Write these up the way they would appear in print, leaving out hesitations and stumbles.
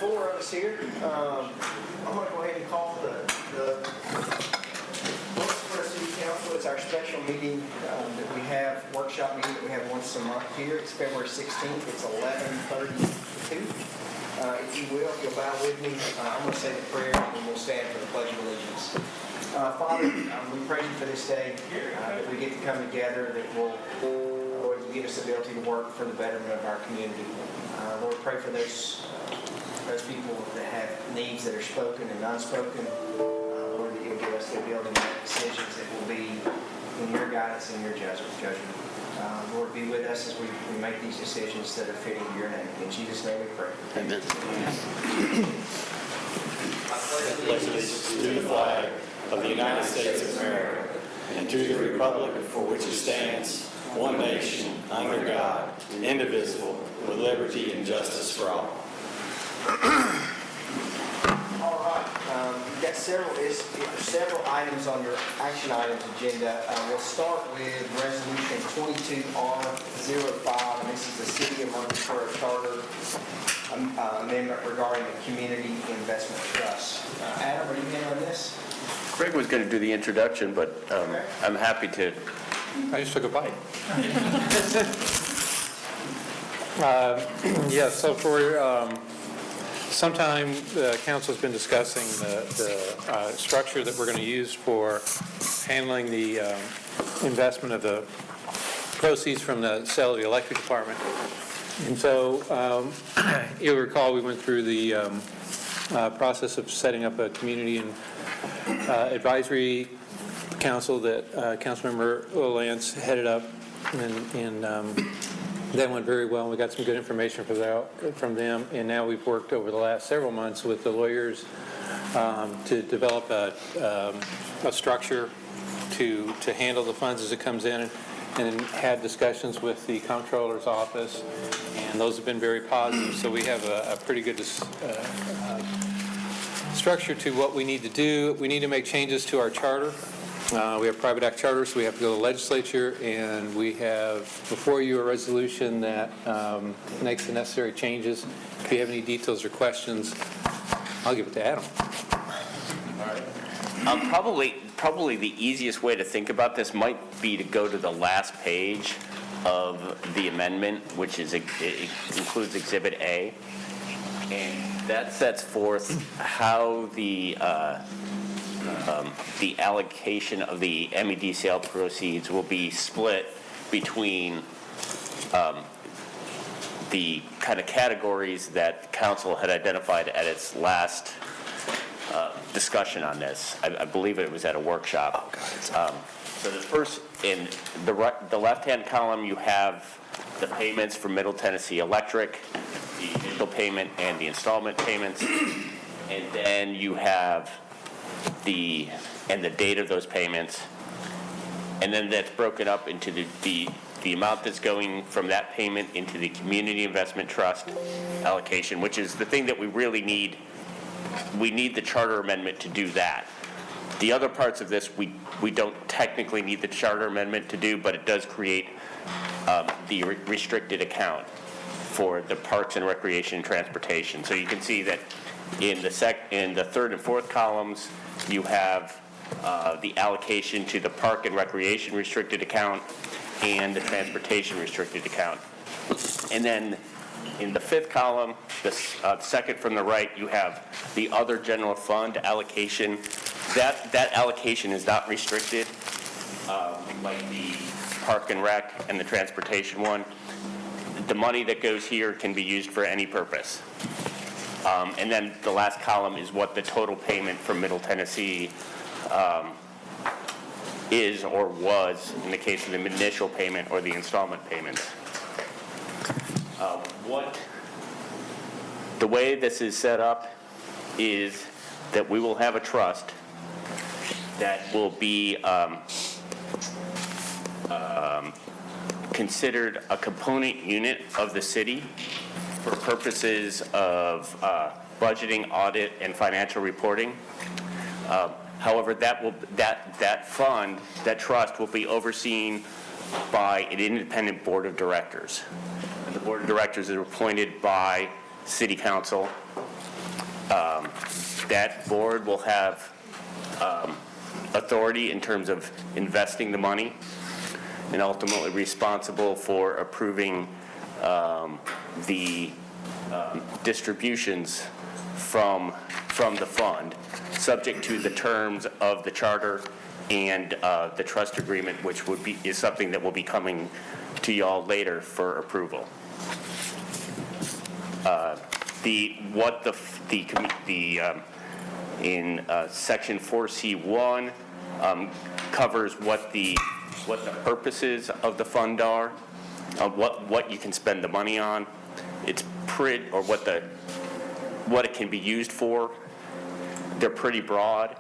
4 of us here. I'm going to go ahead and call the Wilkesboro City Council. It's our special meeting that we have, workshop meeting that we have once a month here. It's February 16th. It's 11:32. If you will, if you'll bow with me, I'm going to say the prayer and we'll stand for the Pledge of Allegiance. Father, we praise you for this day, that we get to come together, that will, Lord, give us the ability to work for the betterment of our community. Lord, pray for those people that have needs that are spoken and unspoken. Lord, that you'll give us the ability to make decisions that will be in your guidance and your judgment. Lord, be with us as we make these decisions that are fitting to your name. In Jesus' name we pray. Amen. I pledge allegiance to the flag of the United States of America and to the republic for which it stands, one nation, under God, indivisible, with liberty and justice for all. All right. We've got several items on your action items agenda. We'll start with Resolution 22R05, and this is the City of Murfreesboro Charter amendment regarding the Community Investment Trust. Adam, are you handling this? Greg was going to do the introduction, but I'm happy to. I just took a bite. Yeah, so for some time, the council's been discussing the structure that we're going to use for handling the investment of the proceeds from the sale of the electric department. And so you'll recall we went through the process of setting up a community and advisory council that Councilmember Lance headed up, and that went very well. We got some good information from them, and now we've worked over the last several months with the lawyers to develop a structure to handle the funds as it comes in, and had discussions with the comptroller's office, and those have been very positive. So we have a pretty good structure to what we need to do. We need to make changes to our charter. We have private act charters, so we have to go to the legislature, and we have before you a resolution that makes the necessary changes. If you have any details or questions, I'll give it to Adam. Probably the easiest way to think about this might be to go to the last page of the amendment, which is it includes Exhibit A, and that sets forth how the allocation of the MED sale proceeds will be split between the kind of categories that council had identified at its last discussion on this. I believe it was at a workshop. So the first, in the left-hand column, you have the payments for Middle Tennessee Electric, the initial payment and the installment payments, and then you have the date of those payments, and then that's broken up into the amount that's going from that payment into the Community Investment Trust allocation, which is the thing that we really need. We need the charter amendment to do that. The other parts of this we don't technically need the charter amendment to do, but it does create the restricted account for the Parks and Recreation and Transportation. So you can see that in the third and fourth columns, you have the allocation to the Park and Recreation restricted account and the Transportation restricted account. And then in the fifth column, the second from the right, you have the other general fund allocation. That allocation is not restricted, like the Park and Rec and the Transportation one. The money that goes here can be used for any purpose. And then the last column is what the total payment from Middle Tennessee is or was in the case of the initial payment or the installment payments. The way this is set up is that we will have a trust that will be considered a component unit of the city for purposes of budgeting, audit, and financial reporting. However, that fund, that trust, will be overseen by an independent board of directors. And the board of directors is appointed by City Council, That board will have authority in terms of investing the money and ultimately responsible for approving the distributions from the fund, subject to the terms of the charter and the trust agreement, which is something that will be coming to y'all later for approval. In section 4C1 covers what the purposes of the fund are, what you can spend the money on. It's or what it can be used for. They're pretty broad.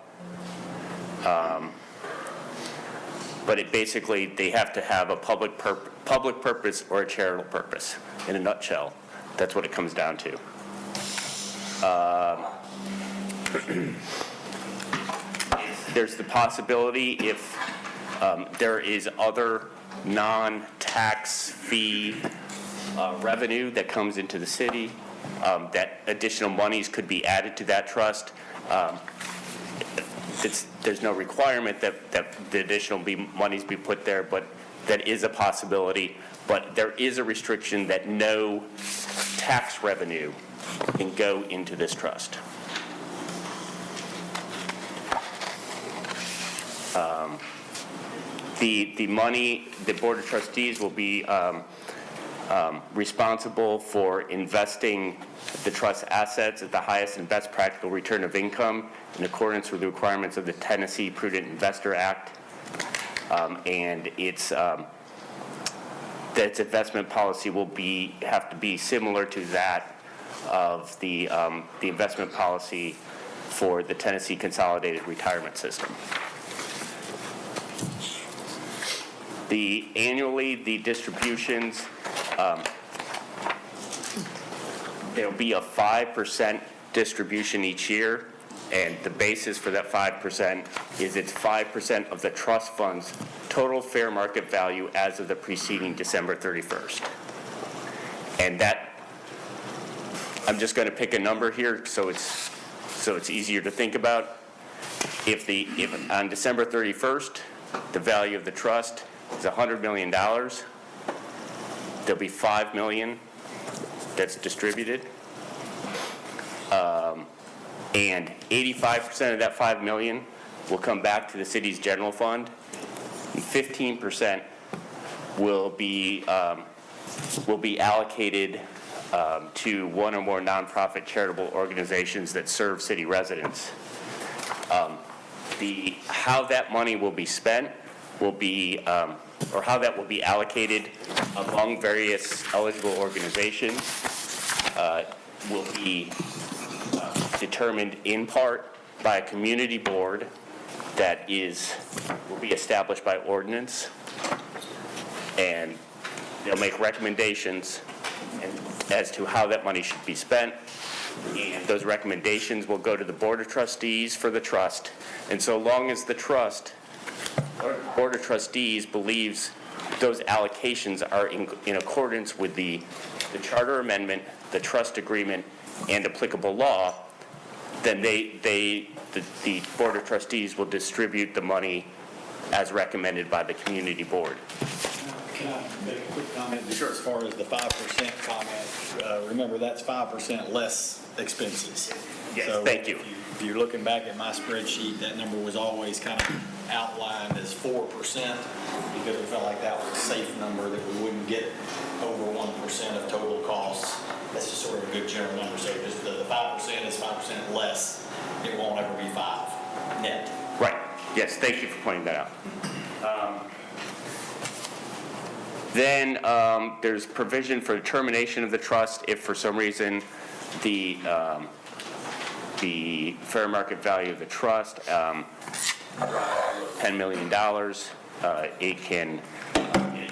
But it basically, they have to have a public purpose or a charitable purpose. In a nutshell, that's what it comes down to. There's the possibility, if there is other non-tax fee revenue that comes into the city, that additional monies could be added to that trust. There's no requirement that the additional monies be put there, but that is a possibility. But there is a restriction that no tax revenue can go into this trust. The money, the Board of Trustees will be responsible for investing the trust assets at the highest and best practical return of income in accordance with the requirements of the Tennessee Prudent Investor Act. And its investment policy will have to be similar to that of the investment policy for the Tennessee Consolidated Retirement System. Annually, the distributions, there'll be a 5% distribution each year, and the basis for that 5% is it's 5% of the trust fund's total fair market value as of the preceding December 31st. And that, I'm just going to pick a number here so it's easier to think about. If on December 31st, the value of the trust is $100 million, there'll be $5 million that's distributed. And 85% of that $5 million will come back to the city's general fund, and 15% will be allocated to one or more nonprofit charitable organizations that serve city residents. How that money will be spent will be, or how that will be allocated among various eligible organizations will be determined in part by a community board that will be established by ordinance, and they'll make recommendations as to how that money should be spent, and those recommendations will go to the Board of Trustees for the trust. And so long as the trust or Board of Trustees believes those allocations are in accordance with the charter amendment, the trust agreement, and applicable law, then the Board of Trustees will distribute the money as recommended by the community board. Can I make a quick comment? Sure. As far as the 5% comment, remember that's 5% less expenses. Yes, so thank you. If you're looking back at my spreadsheet, that number was always kind of outlined as 4% because we felt like that was a safe number, that we wouldn't get over 1% of total costs. That's just sort of a good general number. So just the 5% is 5% less. It won't ever be 5 net. Right. Yes, thank you for pointing that out. Then there's provision for termination of the trust if for some reason the fair market value of the trust, $10 million,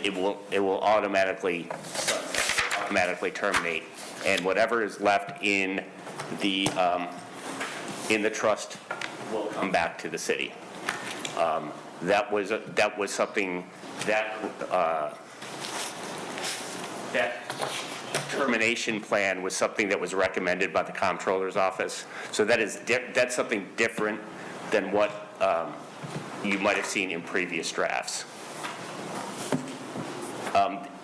it will automatically terminate, and whatever is left in the trust will come back to the city. That was something that termination plan was something that was recommended by the comptroller's office. So that's something different than what you might have seen in previous drafts.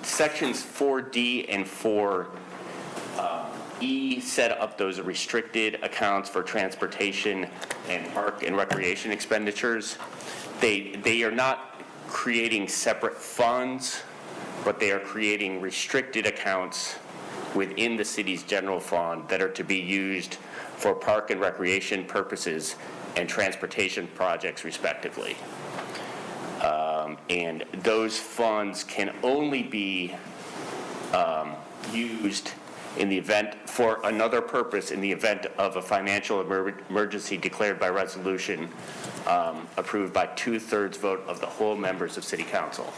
Sections 4D and 4E set up those restricted accounts for transportation and park and recreation expenditures. They are not creating separate funds, but they are creating restricted accounts within the city's general fund that are to be used for park and recreation purposes and transportation projects respectively. And those funds can only be used in the event, for another purpose, in the event of a financial emergency declared by resolution approved by 2/3 vote of the whole members of City Council.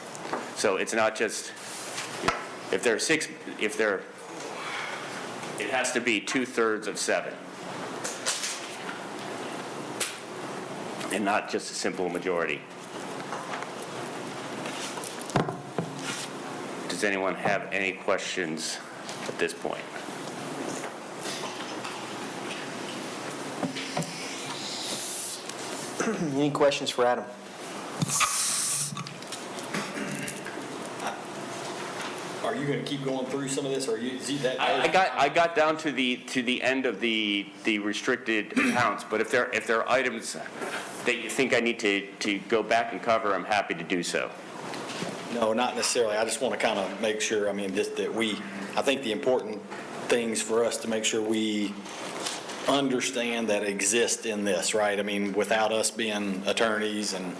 So it's not just, if there are six, it has to be 2/3 of 7. And not just a simple majority. Does anyone have any questions at this point? Any questions for Adam? Are you going to keep going through some of this, or is that? I got down to the end of the restricted accounts, but if there are items that you think I need to go back and cover, I'm happy to do so. No, not necessarily. I just want to kind of make sure, I mean, just that I think the important things for us to make sure we understand that exist in this, right? I mean, without us being attorneys and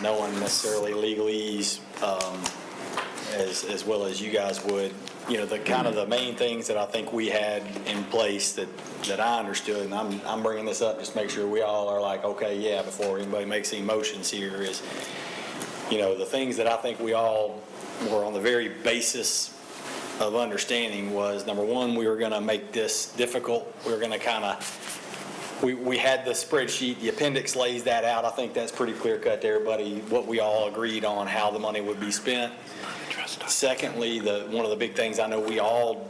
knowing necessarily legalese as well as you guys would, the kind of the main things that I think we had in place that I understood, and I'm bringing this up just to make sure we all are like, okay, yeah, before anybody makes any motions here, is, the things that I think we all were on the very basis of understanding was, number one, we were going to make this difficult. We were going to kind of, we had the spreadsheet, the appendix lays that out. I think that's pretty clear cut to everybody, what we all agreed on, how the money would be spent. Secondly, one of the big things I know we all,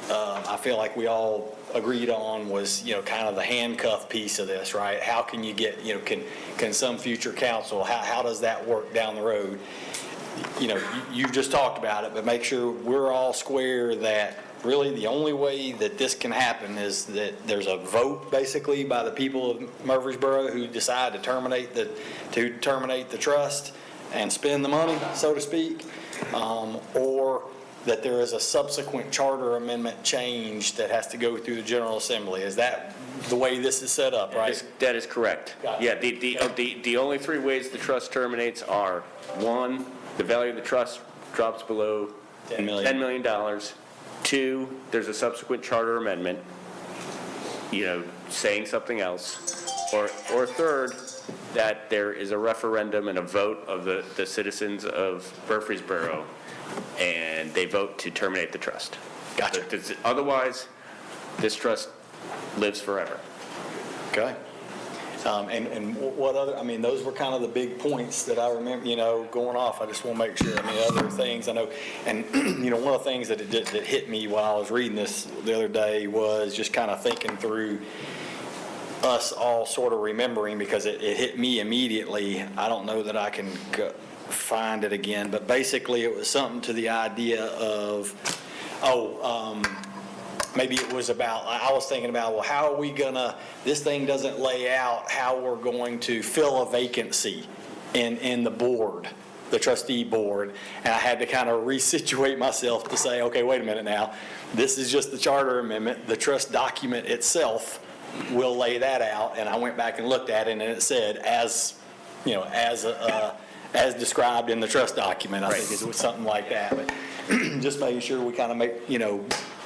I feel like we all agreed on was, kind of the handcuff piece of this, right? How can you get, can some future council, how does that work down the road? You've just talked about it, but make sure we're all square that really the only way that this can happen is that there's a vote basically by the people of Murfreesboro who decide to terminate the trust and spend the money, so to speak, or that there is a subsequent charter amendment change that has to go through the General Assembly. Is that the way this is set up, right? That is correct. Yeah, the only three ways the trust terminates are, one, the value of the trust drops below $10 million. Two, there's a subsequent charter amendment, saying something else. Or third, that there is a referendum and a vote of the citizens of Murfreesboro, and they vote to terminate the trust. Gotcha. Otherwise, this trust lives forever. Okay. And what other, I mean, those were kind of the big points that I remember, going off. I just want to make sure, other things I know. And, one of the things that hit me while I was reading this the other day was just kind of thinking through us all sort of remembering, because it hit me immediately. I don't know that I can find it again, but basically it was something to the idea of, maybe it was about, I was thinking about, well, how are we gonna, this thing doesn't lay out how we're going to fill a vacancy in the board, the trustee board. And I had to kind of resituate myself to say, okay, wait a minute now. This is just the charter amendment. The trust document itself will lay that out. And I went back and looked at it, and it said, as described in the trust document. I think it was something like that. But just making sure we kind of make,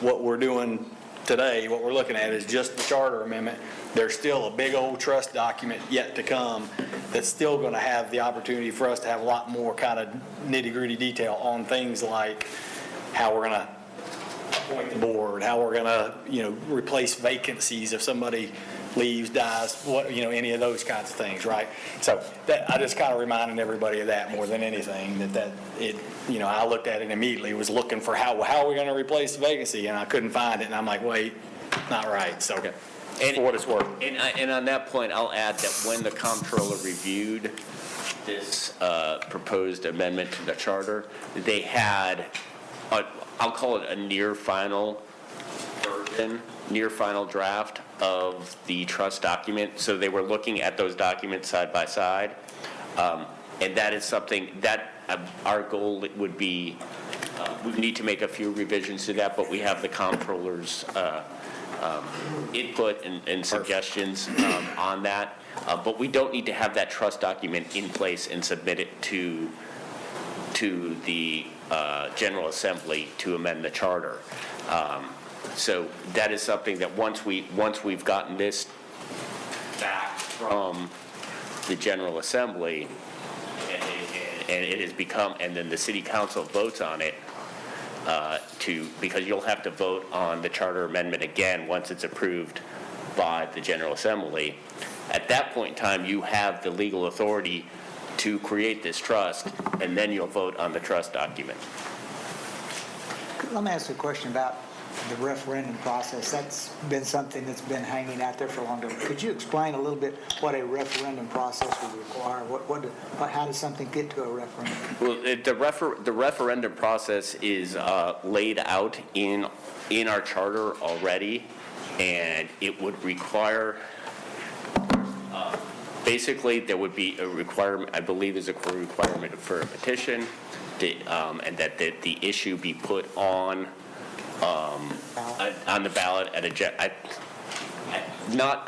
what we're doing today, what we're looking at is just the charter amendment. There's still a big old trust document yet to come that's still going to have the opportunity for us to have a lot more kind of nitty-gritty detail on things like how we're going to appoint the board, how we're going to, replace vacancies if somebody leaves, dies, any of those kinds of things, right? So that, I just kind of reminded everybody of that more than anything, I looked at it immediately, was looking for how are we going to replace the vacancy, and I couldn't find it, and I'm like, wait, not right, so for what it's worth. And on that point, I'll add that when the comptroller reviewed this proposed amendment to the charter, they had, I'll call it a near final version, near final draft of the trust document. So they were looking at those documents side by side. And that is something that our goal would be, we need to make a few revisions to that, but we have the comptroller's input and suggestions on that. But we don't need to have that trust document in place and submit it to the General Assembly to amend the charter. So that is something that once we've gotten this back from the General Assembly, and it has become, and then the City Council votes on it, because you'll have to vote on the charter amendment again once it's approved by the General Assembly. At that point in time, you have the legal authority to create this trust, and then you'll vote on the trust document. Let me ask you a question about the referendum process. That's been something that's been hanging out there for a long time. Could you explain a little bit what a referendum process would require? How does something get to a referendum? Well, the referendum process is laid out in our charter already, and it would require, basically, there would be a requirement, I believe there's a requirement for a petition, and that the issue be put on the ballot at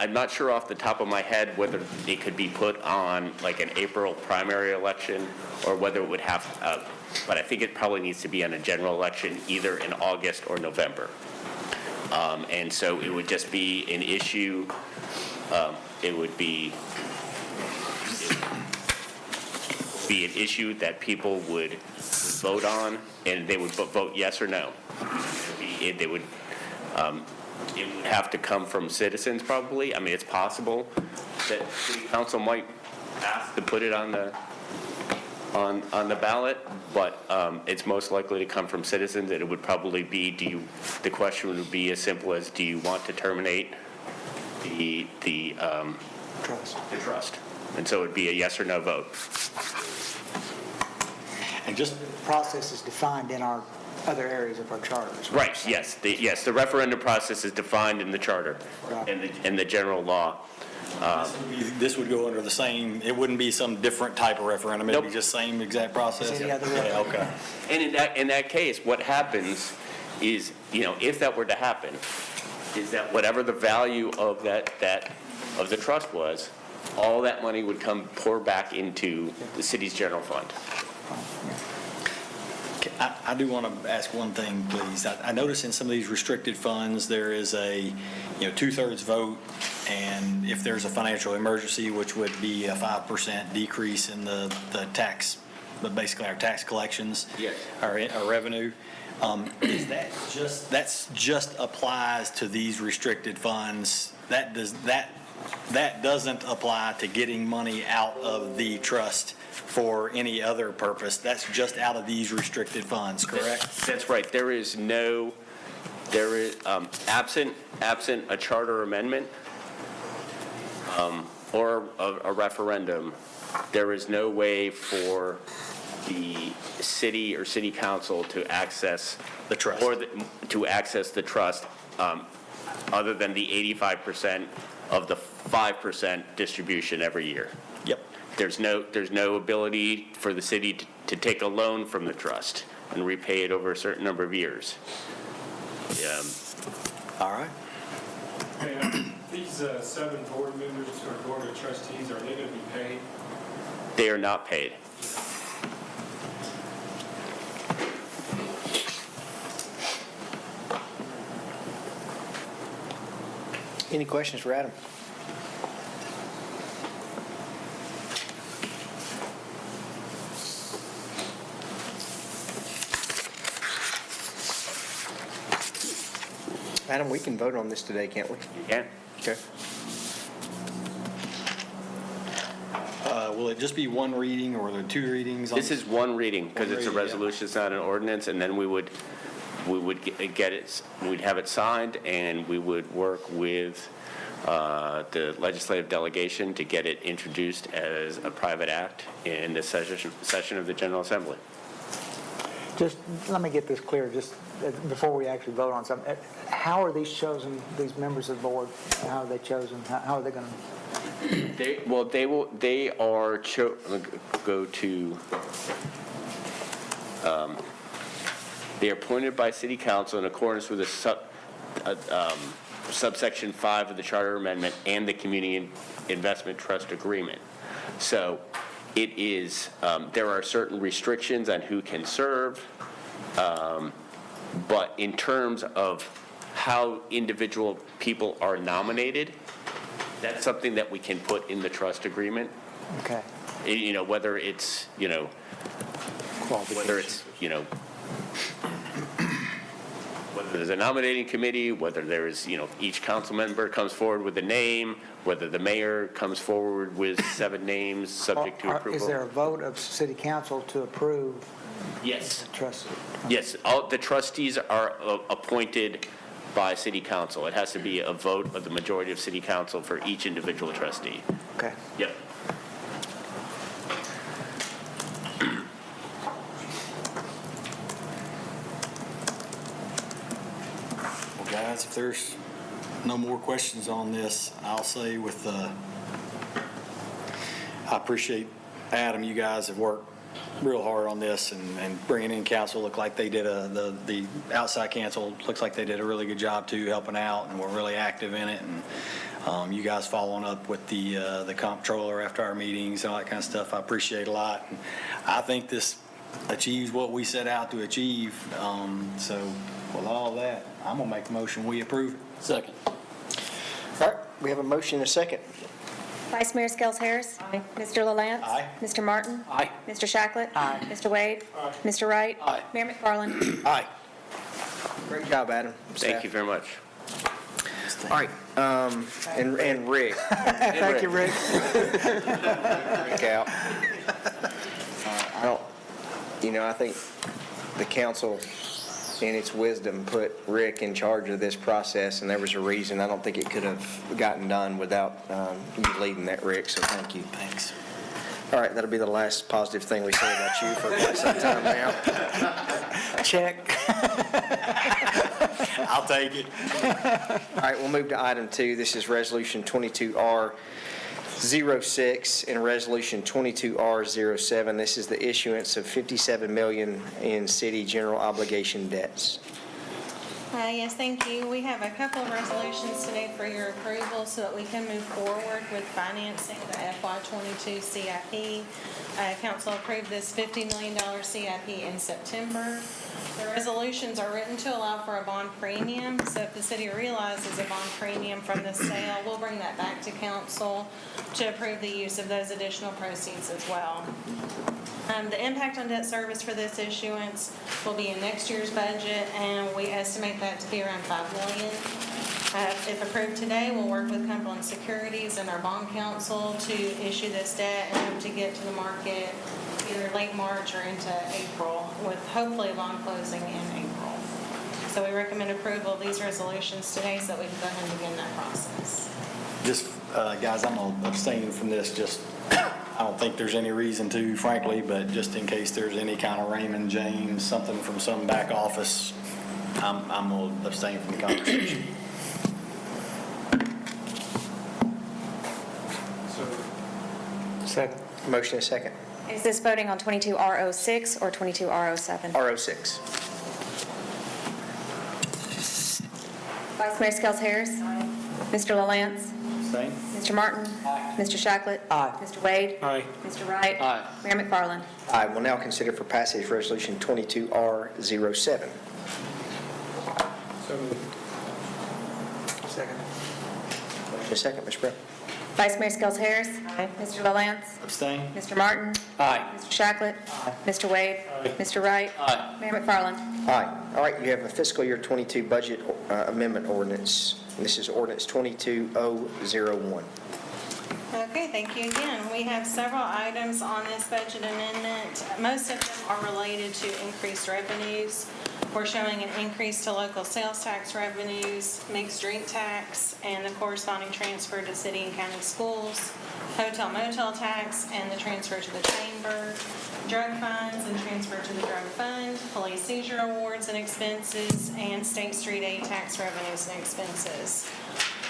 I'm not sure off the top of my head whether it could be put on like an April primary election or whether it would have, but I think it probably needs to be on a general election either in August or November. And so it would just be an issue, it would be an issue that people would vote on, and they would vote yes or no. It would have to come from citizens probably. I mean, it's possible that City Council might ask to put it on the ballot, but it's most likely to come from citizens, and it would probably be, the question would be as simple as, do you want to terminate the trust? And so it would be a yes or no vote. And just The process is defined in our other areas of our charters. Right, yes. The referendum process is defined in the charter and the general law. this would go under the same, it wouldn't be some different type of referendum, it'd be Nope. just same exact process? As any other Yeah, referendum. okay. And in that case, what happens is, if that were to happen, is that whatever the value of of the trust was, all that money would pour back into the city's general fund. I do want to ask one thing, please. I notice in some of these restricted funds, there is a, 2/3 vote, and if there's a financial emergency, which would be a 5% decrease in the tax, but basically our tax collections. Yes. Our revenue. Is that's just applies to these restricted funds? That doesn't apply to getting money out of the trust for any other purpose. That's just out of these restricted funds, correct? That's right. There is absent a charter amendment or a referendum, there is no way for the city or city council to access The trust. or to access the trust other than the 85% of the 5% distribution every year. Yep. There's no ability for the city to take a loan from the trust and repay it over a certain number of years. All right. These 7 board members or board of trustees, are they going to be paid? They are not paid. Any questions for Adam? Adam, we can vote on this today, can't we? You can? Okay. will it just be one reading or are there two readings? This is one reading, because it's a One reading, yeah. resolution, it's not an ordinance, and then we would get it, we'd have it signed, and we would work with the legislative delegation to get it introduced as a private act in the session of the General Assembly. Just, let me get this clear, just before we actually vote on something. How are these chosen, these members of the board? How are they chosen? How are they going to? They are, go to, they are appointed by city council in accordance with subsection 5 of the charter amendment and the community investment trust agreement. So it is, there are certain restrictions on who can serve, but in terms of how individual people are nominated, that's something that we can put in the trust agreement. Okay. You know, whether it's, whether there's a nominating committee, whether there's, each council member comes forward with a name, whether the mayor comes forward with 7 names subject to approval. Is there a vote of city council to approve Yes. the trust? Yes, all the trustees are appointed by city council. It has to be a vote of the majority of city council for each individual trustee. Okay. Yep. Well, guys, if there's no more questions on this, I'll say I appreciate, Adam, you guys have worked real hard on this and bringing in council. Looked like they did the outside council looks like they did a really good job too, helping out, and we're really active in it. And you guys following up with the comptroller after our meetings and all that kind of stuff, I appreciate a lot. And I think this achieves what we set out to achieve. So with all that, I'm gonna make a motion we approve it. Second. All right, we have a motion and a second. Vice Mayor Skels Harris. Aye. Mr. LaLance. Aye. Mr. Martin. Aye. Mr. Shacklet. Aye. Mr. Wade. Aye. Mr. Wright. Aye. Mayor McFarland. Aye. Great job, Adam. Thank you very much. All right, and Rick. Thank you, Rick. Rick out. I think the council, in its wisdom, put Rick in charge of this process, and there was a reason. I don't think it could have gotten done without you leading that, Rick, so thank you. Thanks. All right, that'll be the last positive thing we say about you for quite some time now. Check. I'll take it. All right, we'll move to item 2. This is Resolution 22R06 and Resolution 22R07. This is the issuance of $57 million in city general obligation debts. Yes, thank you. We have a couple of resolutions today for your approval so that we can move forward with financing the FY22 CIP. Council approved this $50 million CIP in September. The resolutions are written to allow for a bond premium, so if the city realizes a bond premium from this sale, we'll bring that back to council to approve the use of those additional proceeds as well. The impact on debt service for this issuance will be in next year's budget, and we estimate that to be around $5 million. If approved today, we'll work with Cumberland Securities and our bond counsel to issue this debt and hope to get to the market either late March or into April, with hopefully a bond closing in April. So we recommend approval of these resolutions today so that we can go ahead and begin that process. Just, guys, I'm going to abstain from this. Just, I don't think there's any reason to, frankly, but just in case there's any kind of Raymond James, something from some back office, I'm going to abstain from the conversation. Second. Motion and second. Is this voting on 22R06 or 22R07? R06. Vice Mayor Skels Harris. Mr. LaLance. Abstain? Mr. Martin. Mr. Shacklet. Aye. Mr. Wade. Aye. Mr. Wright. Aye. Mayor McFarland. I will now consider for passage Resolution 22R07. So moved. Second. Motion and second, Ms. Brown. Vice Mayor Skels Harris. Mr. LaLance. Abstain? Mr. Martin. Aye. Mr. Shacklet. Mr. Wade. Mr. Wright. Aye. Mayor McFarland. Aye. All right, you have a fiscal year 22 budget amendment ordinance. This is ordinance 22001. Okay, thank thank you again. We have several items on this budget amendment. Most of them are related to increased revenues. We're showing an increase to local sales tax revenues, mixed drink tax, and the corresponding transfer to city and county schools, hotel motel tax, and the transfer to the chamber, drug funds and transfer to the drug fund, police seizure awards and expenses, and State Street aid tax revenues and expenses.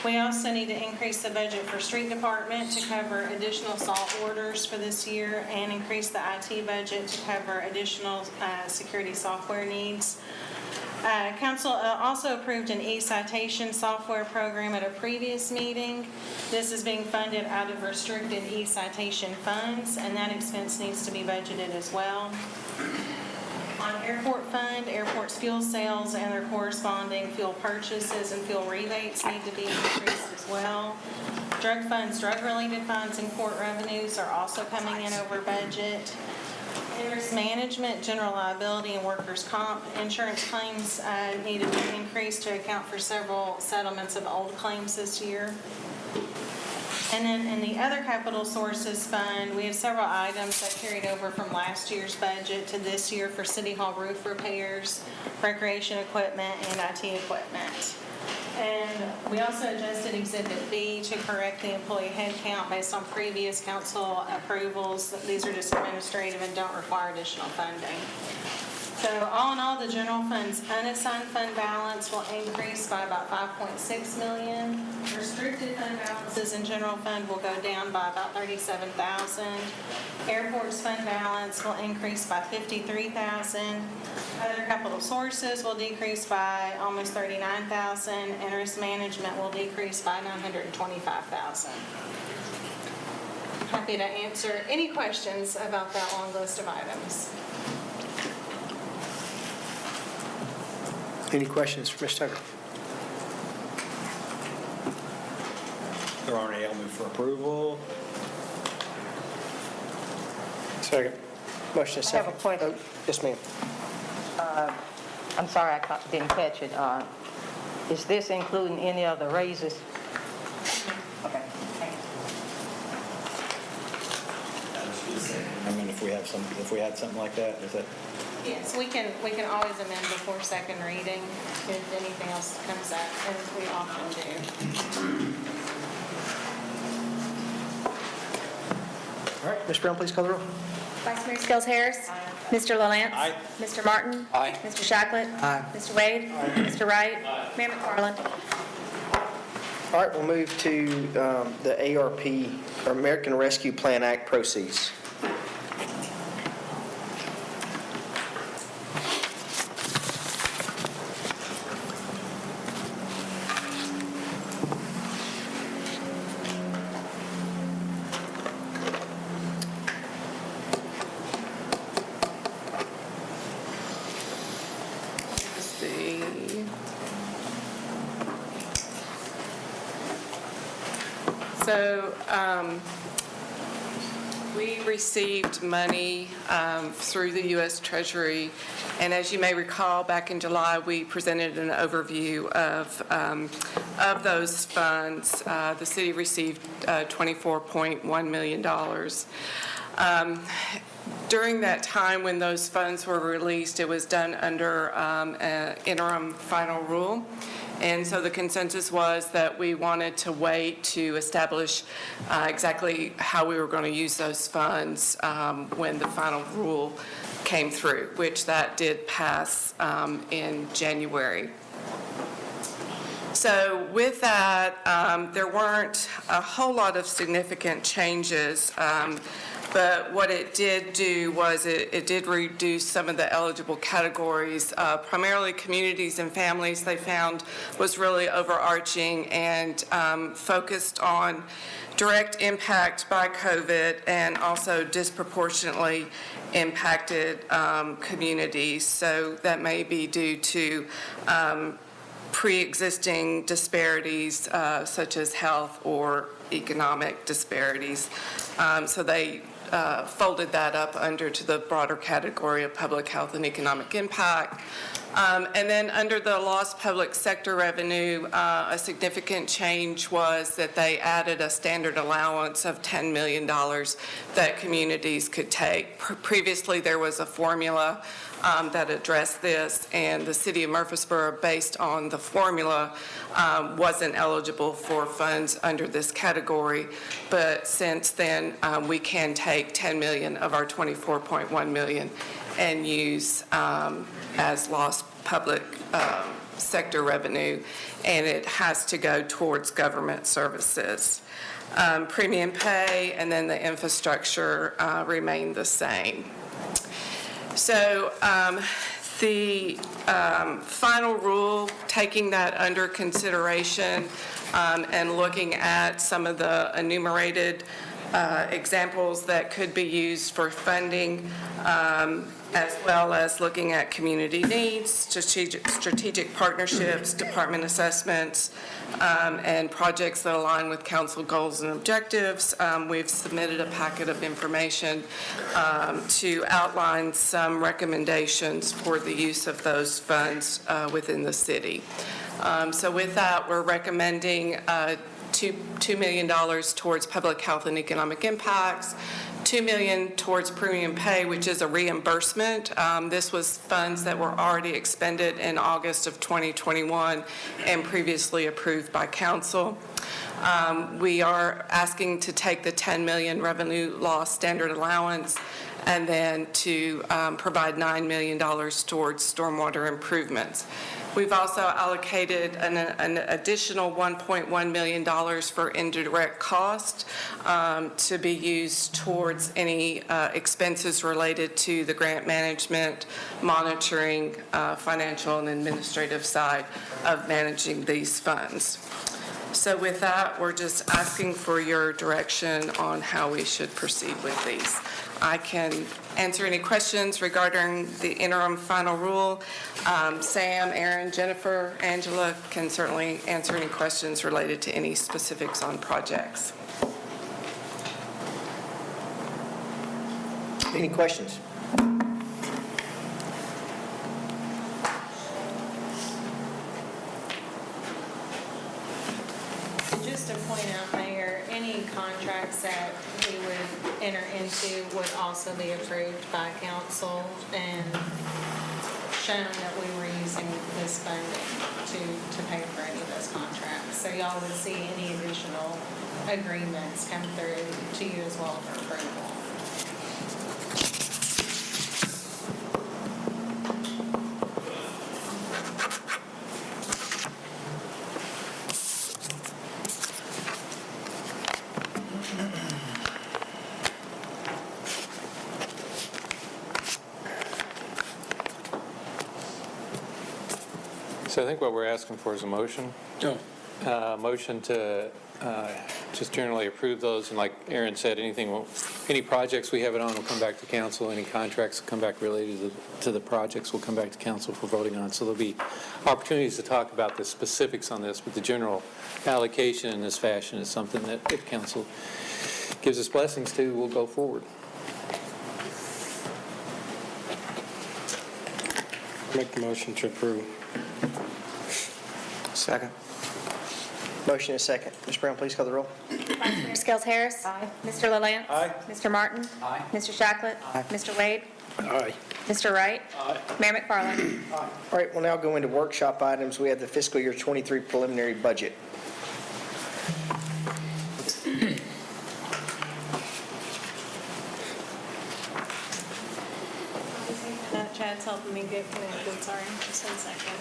We also need to increase the budget for street department to cover additional salt orders for this year and increase the IT budget to cover additional security software needs. Council also approved an e-citation software program at a previous meeting. This is being funded out of restricted e-citation funds, and that expense needs to be budgeted as well. On airport fund, airport's fuel sales and their corresponding fuel purchases and fuel rebates need to be increased as well. Drug funds, drug-related funds, and court revenues are also coming in over budget. Interest management, general liability, and workers' comp insurance claims need to be increased to account for several settlements of old claims this year. And then in the other capital sources fund, we have several items that carried over from last year's budget to this year for City Hall roof repairs, recreation equipment, and IT equipment. And we also adjusted Exhibit B to correct the employee head count based on previous council approvals. These are just administrative and don't require additional funding. So all in all, the general fund's unassigned fund balance will increase by about $5.6 million. Restricted fund balances in general fund will go down by about $37,000. Airport's fund balance will increase by $53,000. Other capital sources will decrease by almost $39,000, and risk management will decrease by $925,000. Happy to answer any questions about that long list of items. Any questions for Ms. Tucker? There aren't any, I'll move for approval. Second. Motion is I have second. a question. Oh, yes, ma'am. I'm sorry, I didn't catch it. Is this including any of the raises? Okay, thank you. I mean, if we had something like that, is that? Yes, we can always amend before second reading if anything else comes up, as we often do. All right, Ms. Brown, please call the roll. Vice Mayor Skels Harris. Mr. LaLance. Aye. Mr. Martin. Aye. Mr. Shacklet. Aye. Mr. Wade. Mr. Wright. Mayor McFarland. All right, we'll move to the ARP, or American Rescue Plan Act proceeds. So we received money through the U.S. Treasury, and as you may recall, back in July, we presented an overview of those funds. The city received $24.1 million. During that time when those funds were released, it was done under an interim final rule. And so the consensus was that we wanted to wait to establish exactly how we were going to use those funds when the final rule came through, which that did pass in January. So with that, there weren't a whole lot of significant changes. But what it did do was it did reduce some of the eligible categories. Primarily communities and families, they found, was really overarching and focused on direct impact by COVID and also disproportionately impacted communities. So that may be due to pre-existing disparities such as health or economic disparities. So they folded that up under to the broader category of public health and economic impact. And then under the lost public sector revenue, a significant change was that they added a standard allowance of $10 million that communities could take. Previously, there was a formula that addressed this, and the city of Murfreesboro, based on the formula, wasn't eligible for funds under this category. But since then, we can take $10 million of our $24.1 million and use as lost public sector revenue, and it has to go towards government services. Premium pay and then the infrastructure remain the same. So the final rule, taking that under consideration and looking at some of the enumerated examples that could be used for funding, as well as looking at community needs, strategic partnerships, department assessments, and projects that align with council goals and objectives. We've submitted a packet of information to outline some recommendations for the use of those funds within the city. So with that, we're recommending $2 million towards public health and economic impacts, $2 million towards premium pay, which is a reimbursement. This was funds that were already expended in August of 2021 and previously approved by council. We are asking to take the $10 million revenue loss standard allowance and then to provide $9 million towards stormwater improvements. We've also allocated an additional $1.1 million for indirect cost to be used towards any expenses related to the grant management, monitoring, financial and administrative side of managing these funds. So with that, we're just asking for your direction on how we should proceed with these. I can answer any questions regarding the interim final rule. Sam, Aaron, Jennifer, Angela can certainly answer any questions related to any specifics on projects. Any questions? Just to point out, Mayor, any contracts that we would enter into would also be approved by council and shown that we were using this funding to pay for any of those contracts. So y'all would see any additional agreements come through to you as well for approval. So I think what we're asking for is a motion. Motion to just generally approve those, and like Aaron said, any projects we have it on will come back to council. Any contracts that come back related to the projects will come back to council for voting on. So there'll be opportunities to talk about the specifics on this, but the general allocation in this fashion is something that if council gives us blessings to, we'll go forward. Make the motion to approve. Second. Motion is second. Ms. Brown, please call the roll. Vice Mayor Skels Harris. Aye. Mr. LaLance. Aye. Mr. Martin. Aye. Mr. Shacklet. Aye. Mr. Wade. Aye. Mr. Wright. Mayor McFarland. All right, we'll now go into workshop items. We have the fiscal year 23 preliminary budget. Chad's helping me get connected, sorry, just 1 second.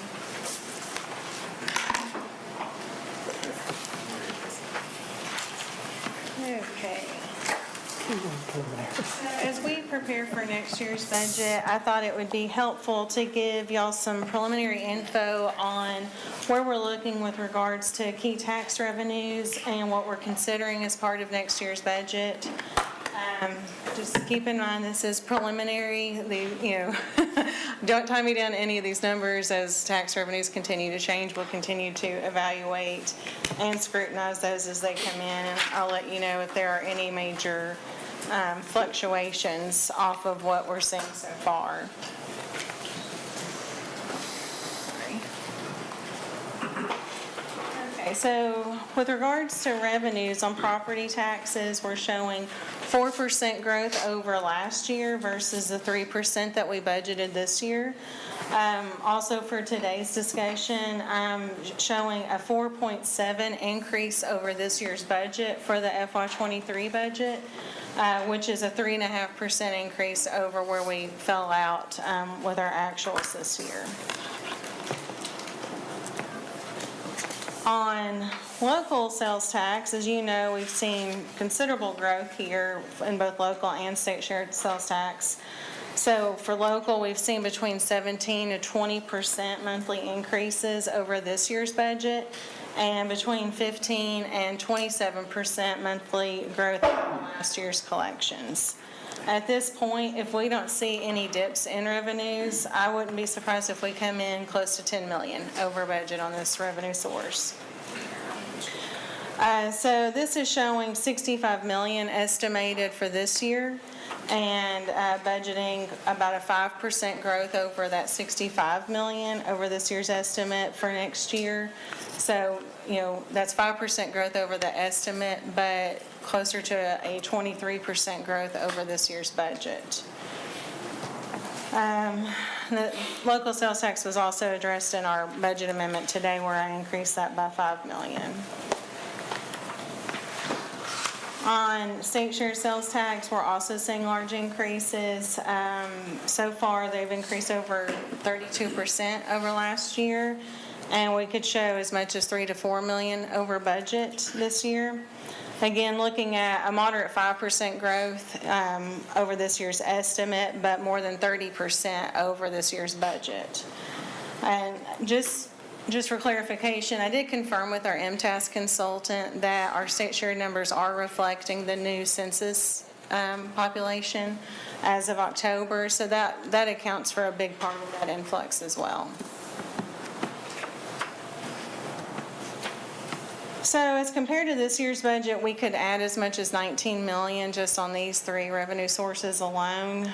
Okay. As we prepare for next year's budget, I thought it would be helpful to give y'all some preliminary info on where we're looking with regards to key tax revenues and what we're considering as part of next year's budget. Just keep in mind, this is preliminary. Don't tie me down to any of these numbers. As tax revenues continue to change, we'll continue to evaluate and scrutinize those as they come in. And I'll let you know if there are any major fluctuations off of what we're seeing so far. Okay, so with regards to revenues on property taxes, we're showing 4% growth over last year versus the 3% that we budgeted this year. Also for today's discussion, I'm showing a 4.7 increase over this year's budget for the FY23 budget, which is a 3.5% increase over where we fell out with our actuals this year. On local sales tax, as you know, we've seen considerable growth here in both local and state shared sales tax. So for local, we've seen between 17 to 20% monthly increases over this year's budget, and between 15 and 27% monthly growth over last year's collections. At this point, if we don't see any dips in revenues, I wouldn't be surprised if we come in close to 10 million over budget on this revenue source. So this is showing 65 million estimated for this year, and budgeting about a 5% growth over that 65 million over this year's estimate for next year. So, that's 5% growth over the estimate, but closer to a 23% growth over this year's budget. The local sales tax was also addressed in our budget amendment today, where I increased that by 5 million. On state share sales tax, we're also seeing large increases. So far, they've increased over 32% over last year, and we could show as much as 3 to 4 million over budget this year. Again, looking at a moderate 5% growth over this year's estimate, but more than 30% over this year's budget. And just for clarification, I did confirm with our MTAS consultant that our state shared numbers are reflecting the new census population as of October, so that accounts for a big part of that influx as well. So as compared to this year's budget, we could add as much as 19 million just on these three revenue sources alone.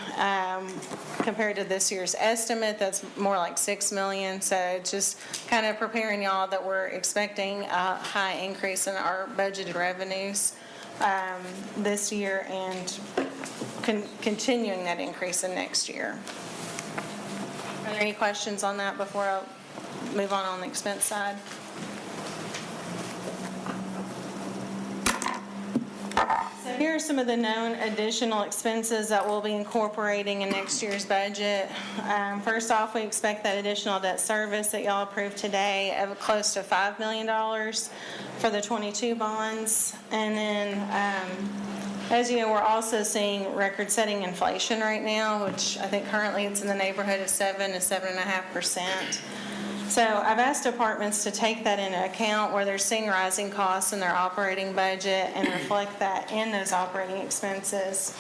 Compared to this year's estimate, that's more like 6 million. So just kind of preparing y'all that we're expecting a high increase in our budgeted revenues this year, and continuing that increase in next year. Are there any questions on that before I move on the expense side? So here are some of the known additional expenses that we'll be incorporating in next year's budget. First off, we expect that additional debt service that y'all approved today of close to $5 million for the 22 bonds. And then, as you know, we're also seeing record-setting inflation right now, which I think currently it's in the neighborhood of 7 to 7.5%. So I've asked departments to take that into account where they're seeing rising costs in their operating budget and reflect that in those operating expenses.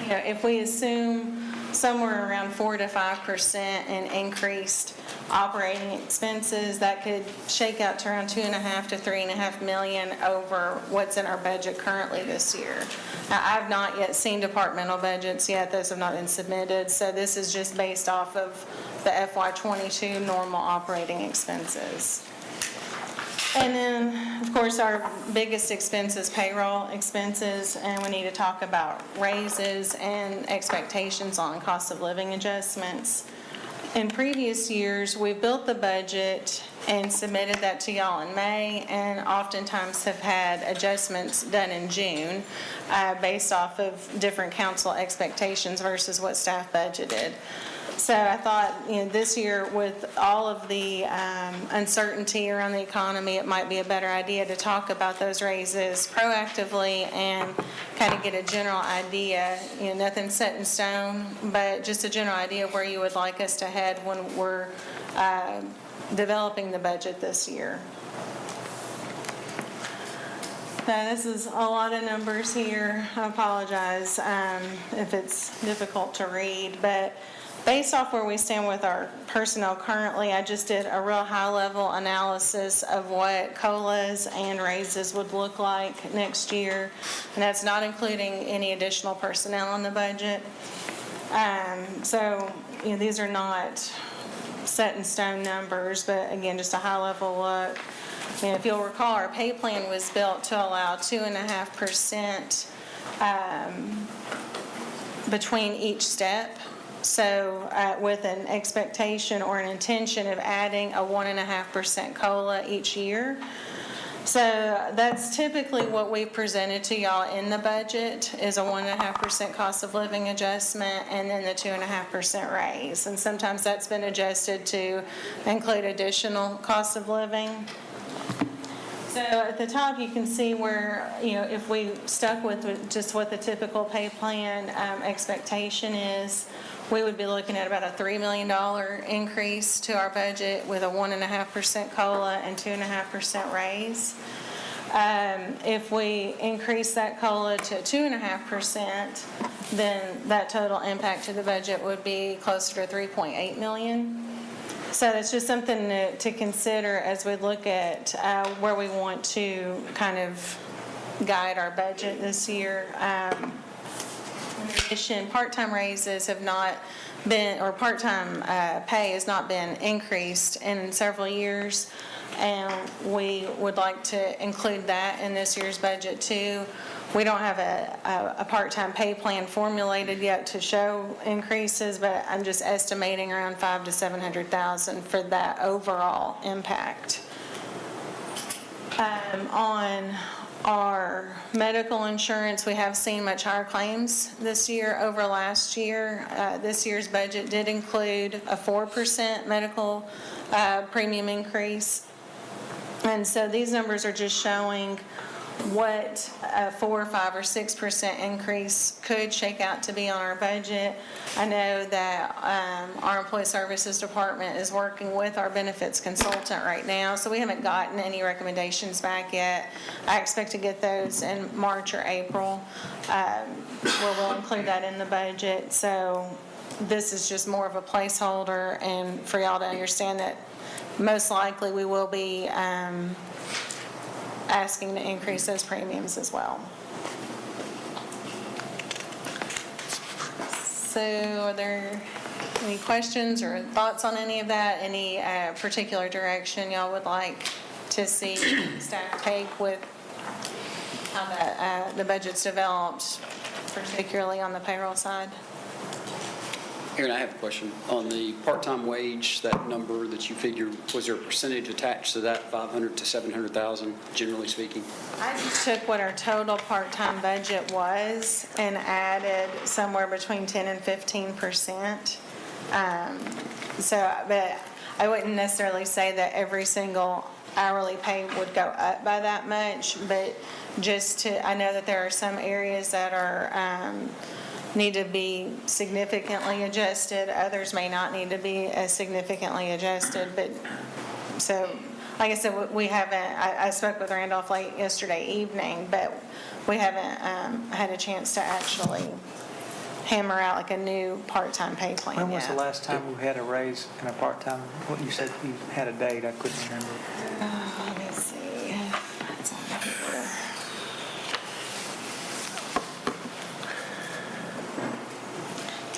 If we assume somewhere around 4 to 5% in increased operating expenses, that could shake out to around 2.5 to 3.5 million over what's in our budget currently this year. Now, I've not yet seen departmental budgets yet; those have not been submitted. So this is just based off of the FY22 normal operating expenses. And then, of course, our biggest expense is payroll expenses, and we need to talk about raises and expectations on cost of living adjustments. In previous years, we've built the budget and submitted that to y'all in May, and oftentimes have had adjustments done in June based off of different council expectations versus what staff budgeted. So I thought, this year with all of the uncertainty around the economy, it might be a better idea to talk about those raises proactively and kind of get a general idea, nothing set in stone, but just a general idea of where you would like us to head when we're developing the budget this year. Now, this is a lot of numbers here. I apologize if it's difficult to read, but based off where we stand with our personnel currently, I just did a real high-level analysis of what COLAs and raises would look like next year, and that's not including any additional personnel in the budget. So, these are not set-in-stone numbers, but again, just a high-level look. if you'll recall, our pay plan was built to allow 2.5% between each step. So with an expectation or an intention of adding a 1.5% COLA each year. So that's typically what we presented to y'all in the budget, is a 1.5% cost of living adjustment and then the 2.5% raise. And sometimes that's been adjusted to include additional cost of living. So at the top, you can see where, if we stuck with just what the typical pay plan expectation is, we would be looking at about a $3 million increase to our budget with a 1.5% COLA and 2.5% raise. If we increase that COLA to 2.5%, then that total impact to the budget would be closer to $3.8 million. So it's just something to consider as we look at where we want to kind of guide our budget this year. In addition, part-time raises have not been, or part-time pay has not been increased in several years, and we would like to include that in this year's budget too. We don't have a part-time pay plan formulated yet to show increases, but I'm just estimating around $500,000 to $700,000 for that overall impact. On our medical insurance, we have seen much higher claims this year over last year. This year's budget did include a 4% medical premium increase. And so these numbers are just showing what a 4 or 5 or 6% increase could shake out to be on our budget. I know that our Employee Services Department is working with our benefits consultant right now, so we haven't gotten any recommendations back yet. I expect to get those in March or April, where we'll include that in the budget. So this is just more of a placeholder, and for y'all to understand that most likely we will be asking to increase those premiums as well. So are there any questions or thoughts on any of that? Any particular direction y'all would like to see staff take with how the budget's developed, particularly on the payroll side? Aaron, I have a question. On the part-time wage, that number that you figured, was there a percentage attached to that, 500 to 700,000, generally speaking? I just took what our total part-time budget was and added somewhere between 10 and 15%. But I wouldn't necessarily say that every single hourly pay would go up by that much, but I know that there are some areas that are need to be significantly adjusted. Others may not need to be as significantly adjusted. But so, like I said, we haven't, I spoke with Randolph late yesterday evening, but we haven't had a chance to actually hammer out like a new part-time pay plan When was yet. the last time we had a raise in a part-time? What you said you had a date, I couldn't remember. Let me see. It's on here.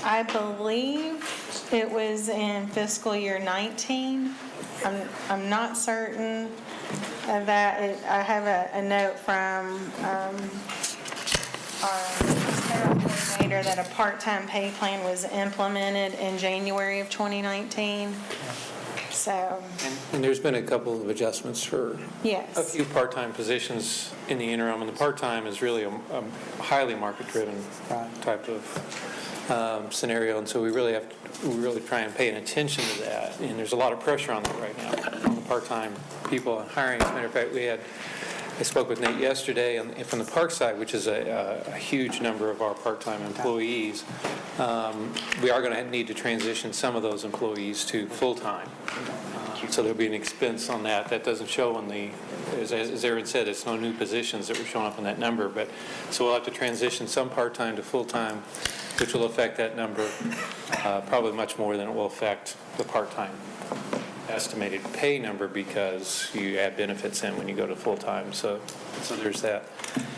I believe it was in fiscal year 19. I'm not certain of that. I have a note from our payroll coordinator that a part-time pay plan was implemented in January of 2019. So, And there's been a couple of adjustments for yes. a few part-time positions in the interim, and the part-time is really a highly market-driven type of scenario, and so we really try and pay attention to that. And there's a lot of pressure on that right now, on the part-time people hiring. As a matter of fact, I spoke with Nate yesterday from the park side, which is a huge number of our part-time employees. We are going to need to transition some of those employees to full-time. So there'll be an expense on that. That doesn't show on as Aaron said, it's no new positions that were showing up in that number. So we'll have to transition some part-time to full-time, which will affect that number probably much more than it will affect the part-time estimated pay number, because you add benefits in when you go to full-time. So there's that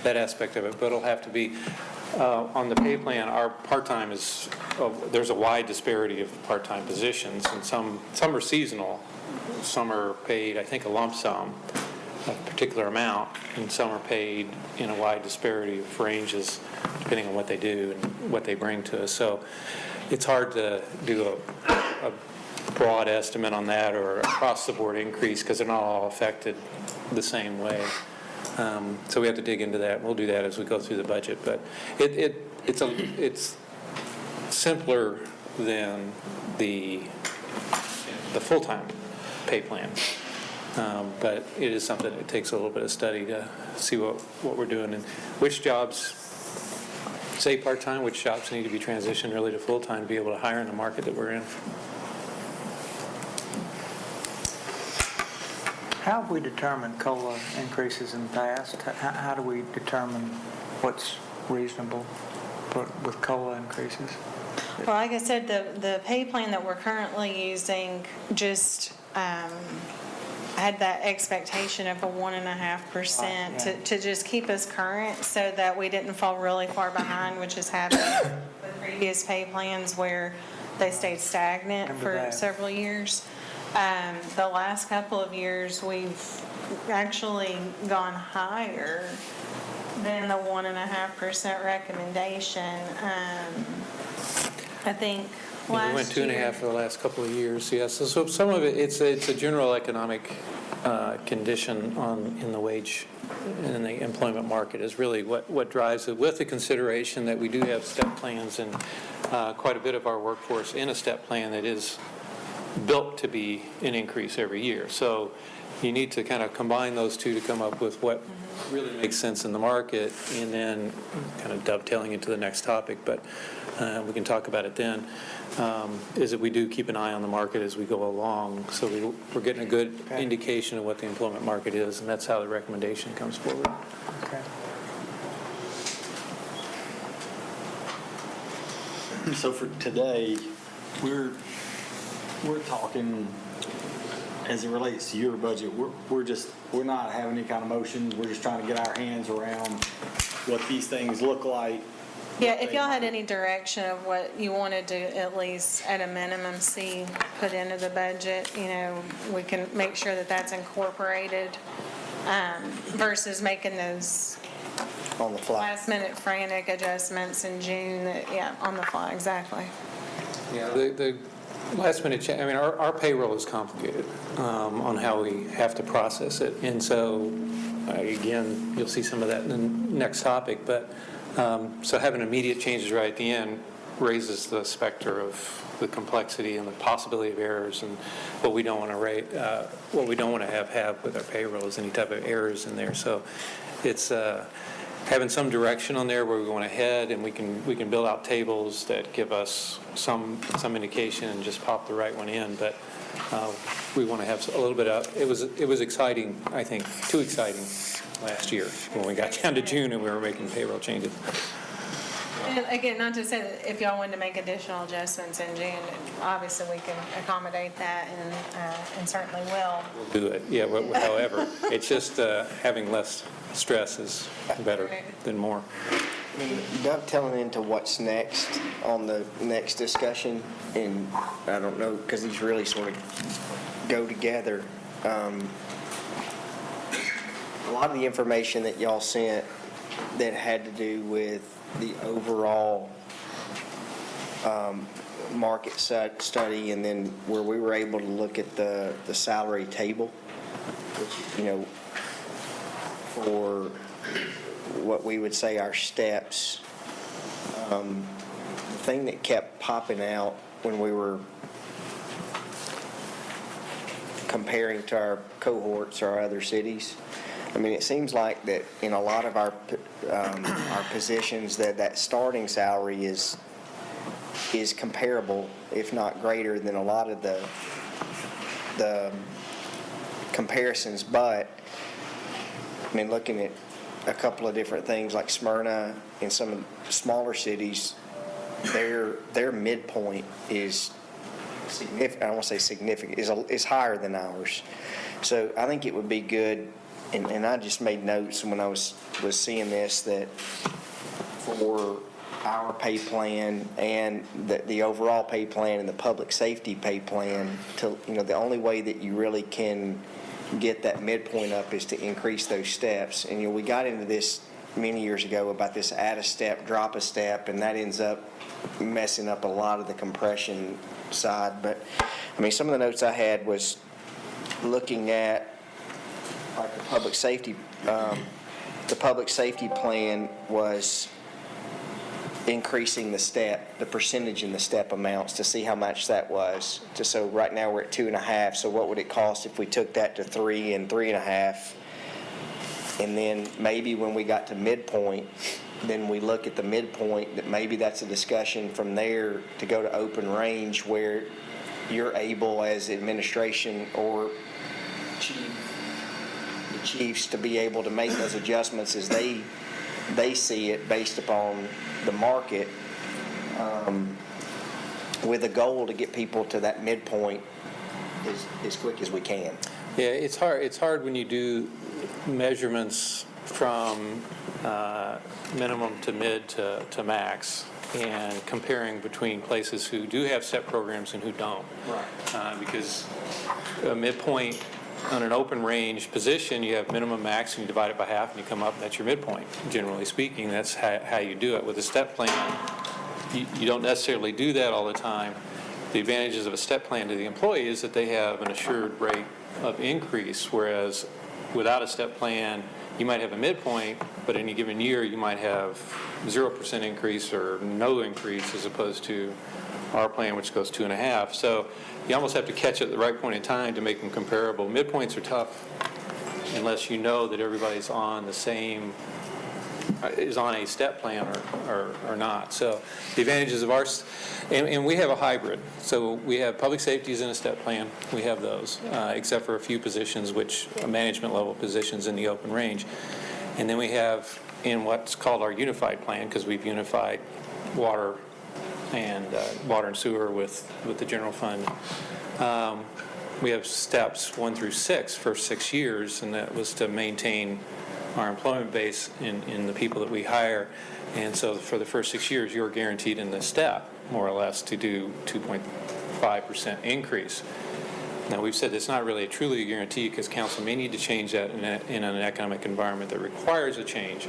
aspect of it. But it'll have to be, on the pay plan, our part-time is, there's a wide disparity of part-time positions, and some are seasonal. Some are paid, I think, a lump sum. a particular amount, and some are paid in a wide disparity of ranges depending on what they do and what they bring to us. So it's hard to do a broad estimate on that or across-the-board increase because they're not all affected the same way. So we have to dig into that. We'll do that as we go through the budget. But it's simpler than the full-time pay plan. But it is something that takes a little bit of study to see what we're doing and which jobs stay part-time, which jobs need to be transitioned really to full-time to be able to hire in the market that we're in. How have we determined COLA increases in the past? How do we determine what's reasonable with COLA increases? Well, like I said, the pay plan that we're currently using just had that expectation of a 1.5% to just keep us current so that we didn't fall really far behind, which has happened with previous pay plans where they stayed stagnant for several years. The last couple of years, we've actually gone higher than the 1.5% recommendation. I think last year. We went 2.5 for the last couple of years, yes. So some of it, it's a general economic condition in the wage, in the employment market is really what drives it, with the consideration that we do have step plans and quite a bit of our workforce in a step plan that is built to be an increase every year. So you need to kind of combine those two to come up with what really makes sense in the market, and then kind of dovetailing into the next topic, but we can talk about it then, is that we do keep an eye on the market as we go along, so we're getting a good indication of what the employment market is, and that's how the recommendation comes forward. Okay. So for today, we're talking, as it relates to your budget, we're not having any kind of motions. We're just trying to get our hands around what these things look like. Yeah, if y'all had any direction of what you wanted to at least at a minimum see put into the budget, we can make sure that that's incorporated versus making those On the fly. last minute frantic adjustments in June. On the fly, exactly. Yeah, the last minute change, I mean, our payroll is complicated on how we have to process it. And so, again, you'll see some of that in the next topic. But so having immediate changes right at the end raises the specter of the complexity and the possibility of errors. And what we don't want to have with our payroll is any type of errors in there. So it's having some direction on there where we want to head, and we can build out tables that give us some indication and just pop the right one in. But we want to have a little bit of it was exciting, I think, too exciting last year when we got down to June and we were making payroll changes. And again, not to say that if y'all wanted to make additional adjustments in June, obviously we can accommodate that and certainly will. We'll do it, yeah. However, it's just having less stress is better than more. Dovetailing into what's next on the next discussion, and I don't know, because these really sort of go together. A lot of the information that y'all sent that had to do with the overall market study, and then where we were able to look at the salary table, which, for what we would say our steps. The thing that kept popping out when we were comparing to our cohorts or our other cities, I mean, it seems like that in a lot of our positions that starting salary is comparable, if not greater, than a lot of the comparisons. But I mean, looking at a couple of different things like Smyrna and some of the smaller cities, their midpoint is significant. I don't want to say significant, is higher than ours. So I think it would be good. And I just made notes when I was seeing this, that for our pay plan and the overall pay plan and the public safety pay plan, the only way that you really can get that midpoint up is to increase those steps. And, we got into this many years ago about this add a step, drop a step, and that ends up messing up a lot of the compression side. But, some of the notes I had was looking at like the public safety plan was increasing the percentage in the step amounts to see how much that was. So right now we're at 2.5, so what would it cost if we took that to 3 and 3.5? And then maybe when we got to midpoint, then we look at the midpoint, that maybe that's a discussion from there to go to open range where you're able as administration or the chiefs to be able to make those adjustments as they see it based upon the market, with a goal to get people to that midpoint as quick as we can. Yeah, it's hard when you do measurements from minimum to mid to max, and comparing between places who do have STEP programs and who don't. Right. Because a midpoint on an open range position, you have minimum, max, and you divide it by half, and you come up, and that's your midpoint. Generally speaking, that's how you do it. With a STEP plan, you don't necessarily do that all the time. The advantages of a STEP plan to the employee is that they have an assured rate of increase, whereas without a STEP plan, you might have a midpoint, but in a given year, you might have 0% increase or no increase, as opposed to our plan, which goes 2.5. So you almost have to catch it at the right point in time to make them comparable. Midpoints are tough unless you know that everybody's on the same, is on a STEP plan or not. So the advantages of ours, and we have a hybrid. So we have public safeties in a STEP plan. We have those, except for a few positions, which are management level positions in the open range. And then we have in what's called our unified plan, because we've unified water and sewer with the general fund. We have steps 1 through 6, first 6 years, and that was to maintain our employment base in the people that we hire. And so for the first 6 years, you're guaranteed in the step, more or less, to do 2.5% increase. Now, we've said it's not really truly a guarantee, because council may need to change that in an economic environment that requires a change.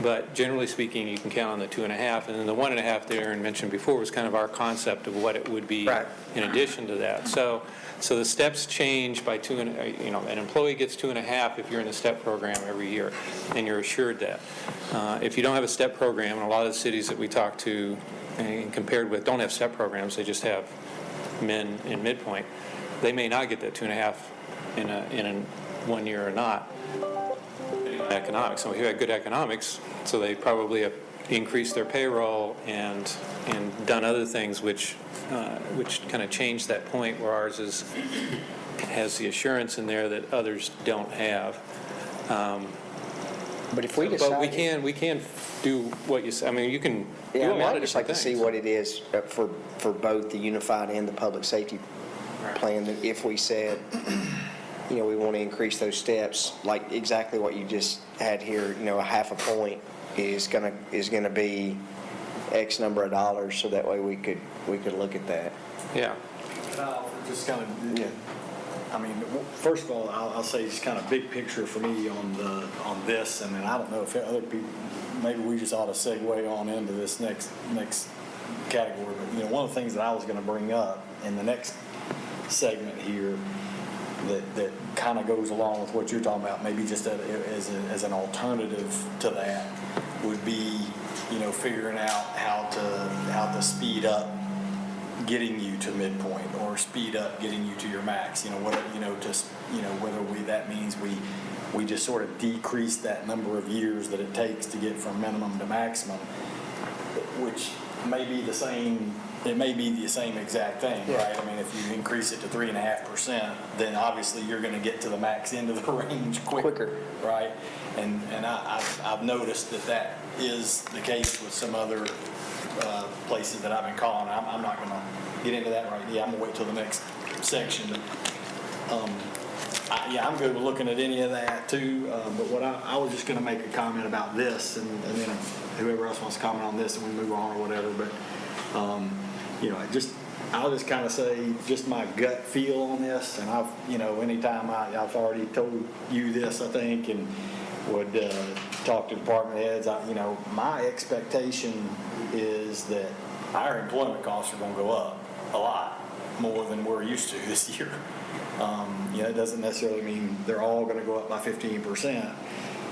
But generally speaking, you can count on the 2.5, and then the 1.5 that Aaron mentioned before was kind of our concept of what it would be in addition to that. So the steps change by an employee gets 2.5 if you're in the STEP program every year, and you're assured that. If you don't have a STEP program, and a lot of the cities that we talk to and compared with don't have STEP programs, they just have min and midpoint, they may not get that 2.5 in a 1 year or not. Economics. So we have good economics, so they probably have increased their payroll and done other things which kind of change that point, where ours has the assurance in there that others don't have. But if we decide, but we can do what you say. You can do a lot of different things. I'd just like to see what it is for both the unified and the public safety plan. That if we said, we want to increase those steps, like exactly what you just had here, a 0.5 point is gonna be X number of dollars, so that way we could look at that. Yeah. Just kind of, first of all, I'll say just kind of big picture for me on this, and then I don't know if other people, maybe we just ought to segue on into this next category. But one of the things that I was going to bring up in the next segment here that kind of goes along with what you're talking about, maybe just as an alternative to that, would be figuring out how to speed up getting you to midpoint, or speed up getting you to your max. Whether that means we just sort of decrease that number of years that it takes to get from minimum to maximum, which may be the same. It may be the same exact thing, right? If you increase it to 3.5%, then obviously you're going to get to the max end of the range quicker, right? And I've noticed that is the case with some other places that I've been calling. I'm not going to get into that right now. I'm going to wait till the next section. I'm good with looking at any of that too. But what I was just going to make a comment about this, and then I'll just kind of say, just my gut feel on this, and I've, anytime I've already told you this, I think, and would talk to department heads, my expectation is that our employment costs are going to go up a lot more than we're used to this year. It doesn't necessarily mean they're all going to go up by 15%,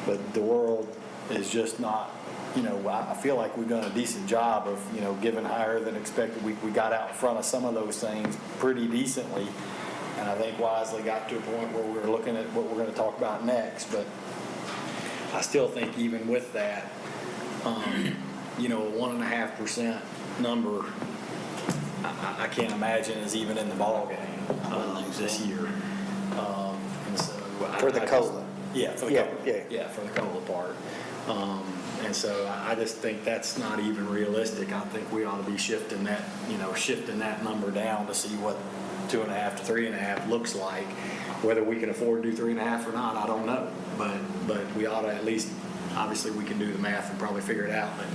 but the world is just not, I feel like we've done a decent job of, giving higher than expected. We got out in front of some of those things pretty decently, and I think wisely got to a point where we were looking at what we're going to talk about next. But I still think even with that, a 1.5% number, I can't imagine is even in the ballgame this year. And so For the COLA. Yeah, for the Yeah, COLA. yeah. Yeah, for the COLA part. And so I just think that's not even realistic. I think we ought to be shifting that number down to see what 2.5 to 3.5 looks like. Whether we can afford to do 3.5 or not, I don't know. But we ought to at least, obviously we can do the math and probably figure it out. But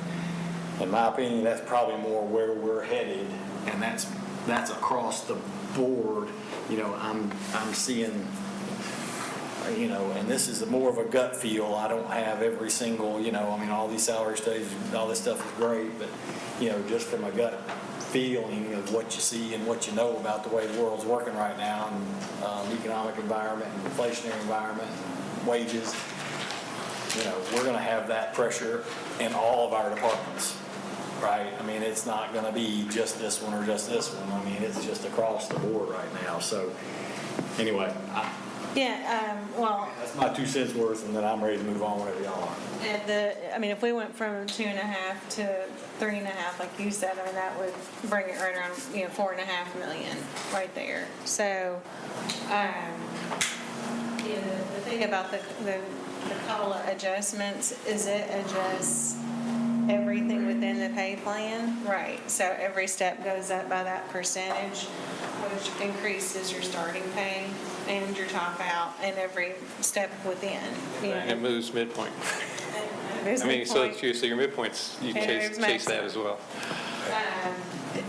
in my opinion, that's probably more where we're headed, and that's across the board. I'm seeing, and this is more of a gut feel. I don't have every single, all these salary studies, all this stuff is great, but, just from a gut feeling of what you see and what you know about the way the world's working right now, and economic environment and inflationary environment and wages, we're going to have that pressure in all of our departments, right? It's not going to be just this one or just this one. It's just across the board right now. So anyway, that's my 2 cents worth, and then I'm ready to move on whenever y'all are. If we went from 2.5 to 3.5, like you said, that would bring it right around, $4.5 million right there. So, the thing about the COLA adjustments is it adjusts everything within the pay plan, right? So every step goes up by that percentage, which increases your starting pay and your top out, and every step within. And it moves midpoint. So your midpoints, you chase that as well.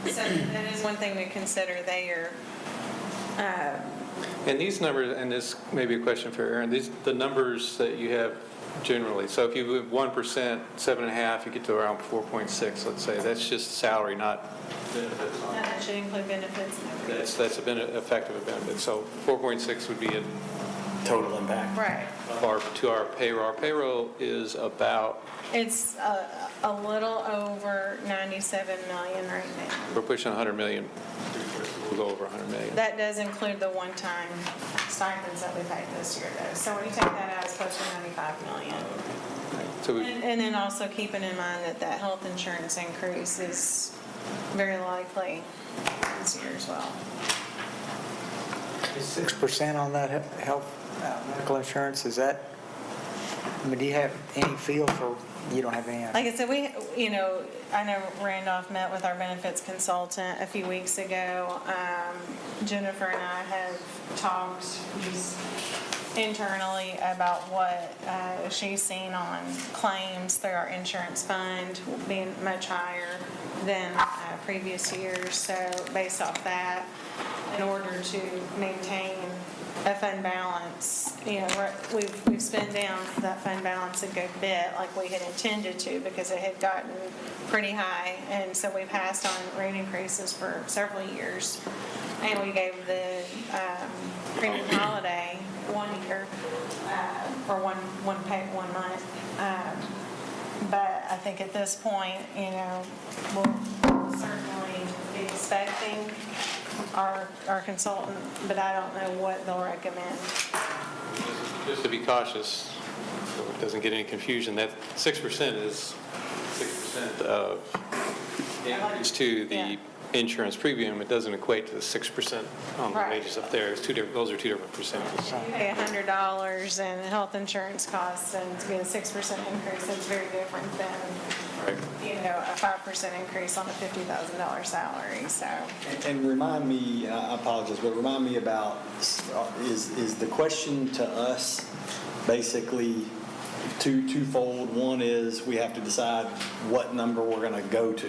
So that is one thing to consider there. And these numbers, and this may be a question for Aaron, the numbers that you have generally, so if you move 1%, 7.5, you get to around 4.6, let's say. That's just salary, not benefits. That should include benefits and everything. That's effective of benefits. So 4.6 would be a Total impact. Right. to our payroll. Our payroll is about, It's a little over 97 million right now. we're pushing 100 million. We'll go over 100 million. That does include the one-time stipends that we paid this year, though. So when you take that out, it's close to 95 million. So And then also keeping in mind that health insurance increase is very likely this year as well. 6% on that health, medical insurance, is that, do you have any feel for, you don't have any? Like I said, I know Randolph met with our benefits consultant a few weeks ago. Jennifer and I have talked just internally about what she's seen on claims through our insurance fund being much higher than previous years. So based off that, in order to maintain a fund balance, we've spent down that fund balance a good bit, like we had intended to, because it had gotten pretty high, and so we passed on rate increases for several years, and we gave the premium holiday 1 year or one month. But I think at this point, we'll certainly be expecting our consultant, but I don't know what they'll recommend. Just to be cautious, so it doesn't get any confusion, that 6% is 6% of increase to the insurance premium. It doesn't equate to the 6% on the Right. wages up there. Those are two different percentages. You pay $100 in health insurance costs, and to get a 6% increase, that's very different than, a 5% increase on a $50,000 salary, so. And remind me, I apologize, but remind me about, is the question to us basically twofold. One is we have to decide what number we're going to go to,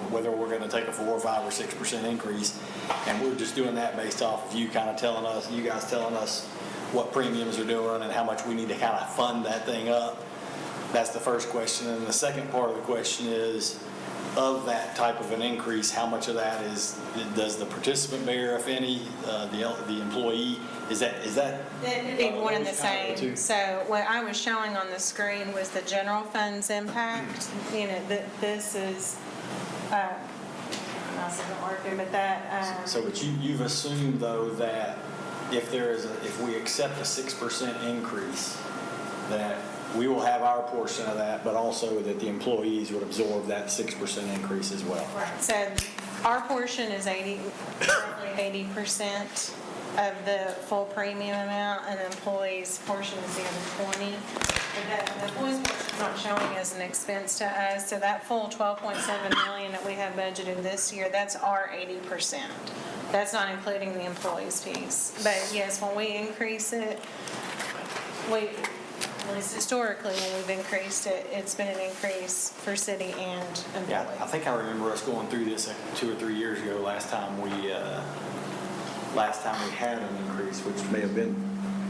whether we're going to take a 4, 5, or 6% increase. And we're just doing that based off of you kind of telling us, you guys telling us what premiums are doing and how much we need to kind of fund that thing up. That's the first question. And the second part of the question is, of that type of an increase, how much of that does the participant bear, if any, the employee? Is that? It'd be one and the those kind of same. two? So what I was showing on the screen was the general fund's impact. You know, this is, mouse isn't working, but that. So, but you've assumed though that if we accept a 6% increase, that we will have our portion of that, but also that the employees would absorb that 6% increase as well. Right. So our portion is roughly 80% of the full premium amount, and the employee's portion is the other 20. But the employee's portion is not showing as an expense to us, so that full $12.7 million that we have budgeted this year, that's our 80%. That's not including the employee's piece. But yes, when we increase it, at least historically, when we've increased it, it's been an increase for city and employee. Yeah, I think I remember us going through this 2 or 3 years ago. Last time we had an increase, which may have been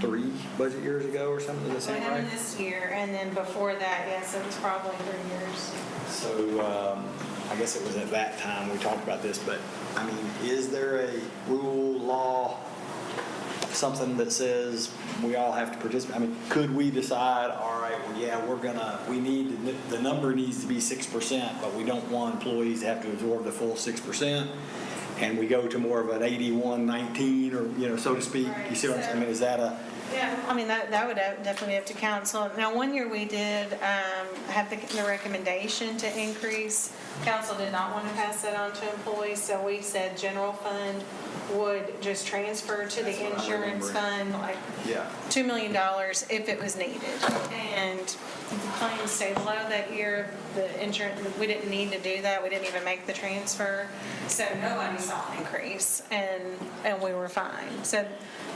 3 budget years ago or something. Does that We sound right? had this year, and then before that, yes, it was probably 3 years. So I guess it was at that time we talked about this, but I mean, is there a rule, law, something that says we all have to participate? I mean, could we decide, all right, well, yeah, the number needs to be 6%, but we don't want employees to have to absorb the full 6%, and we go to more of an 81-19, or, so to speak? You see what I'm saying? I mean, is that a... Yeah, I mean, that would definitely be up to council. Now, one year we did have the recommendation to increase. Council did not want to pass that on to employees, so we said general fund would just transfer to the insurance fund, like $2 million if it was needed. And the claims stayed low that year. The insurance, we didn't need to do that. We didn't even make the transfer. So nobody saw an increase, and we were fine. So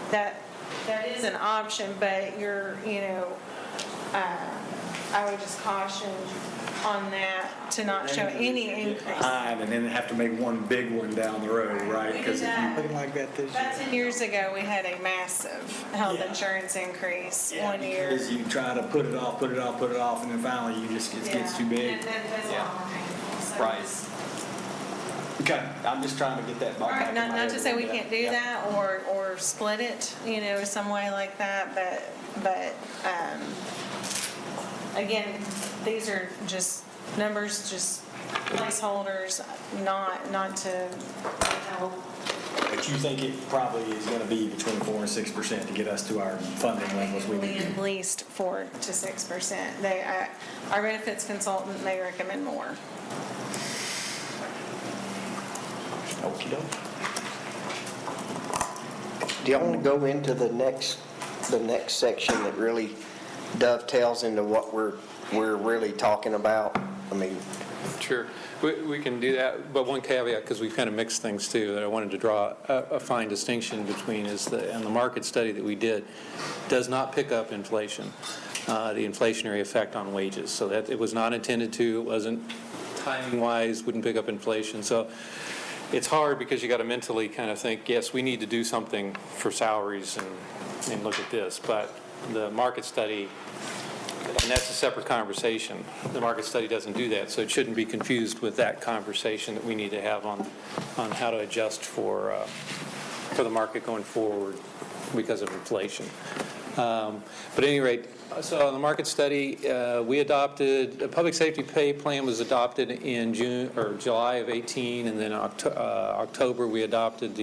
that is an option, but I would just caution on that to not show any increase. Behind, and then have to make one big one down the road, right? Because if you Looking like that this About year. 10 years ago, we had a massive health insurance increase one year. Because you try to put it off, and then finally it gets too big. That's a lot more painful. So Right. just- Okay, I'm just trying to get that back. Right, in my not head to a say we little can't bit. do Yeah. that or split it, some way like that, but again, these are just numbers, just placeholders, not to help. But you think it probably is going to be between 4 and 6% to get us to our funding levels we need? At least 4 to 6%. Our benefits consultant may recommend more. Okey-doke. Do y'all want to go into the next section that really dovetails into what we're really talking about? I mean, Sure. We can do that, but one caveat, because we've kind of mixed things too, that I wanted to draw a fine distinction between is and the market study that we did does not pick up inflation, the inflationary effect on wages. So that it was not intended to, it wasn't timing-wise, wouldn't pick up inflation. So it's hard because you got to mentally kind of think, yes, we need to do something for salaries and look at this. But the market study, and that's a separate conversation. The market study doesn't do that, so it shouldn't be confused with that conversation that we need to have on how to adjust for the market going forward because of inflation. But at any rate, so on the market study, we adopted, a public safety pay plan was adopted in July of 18, and then October we adopted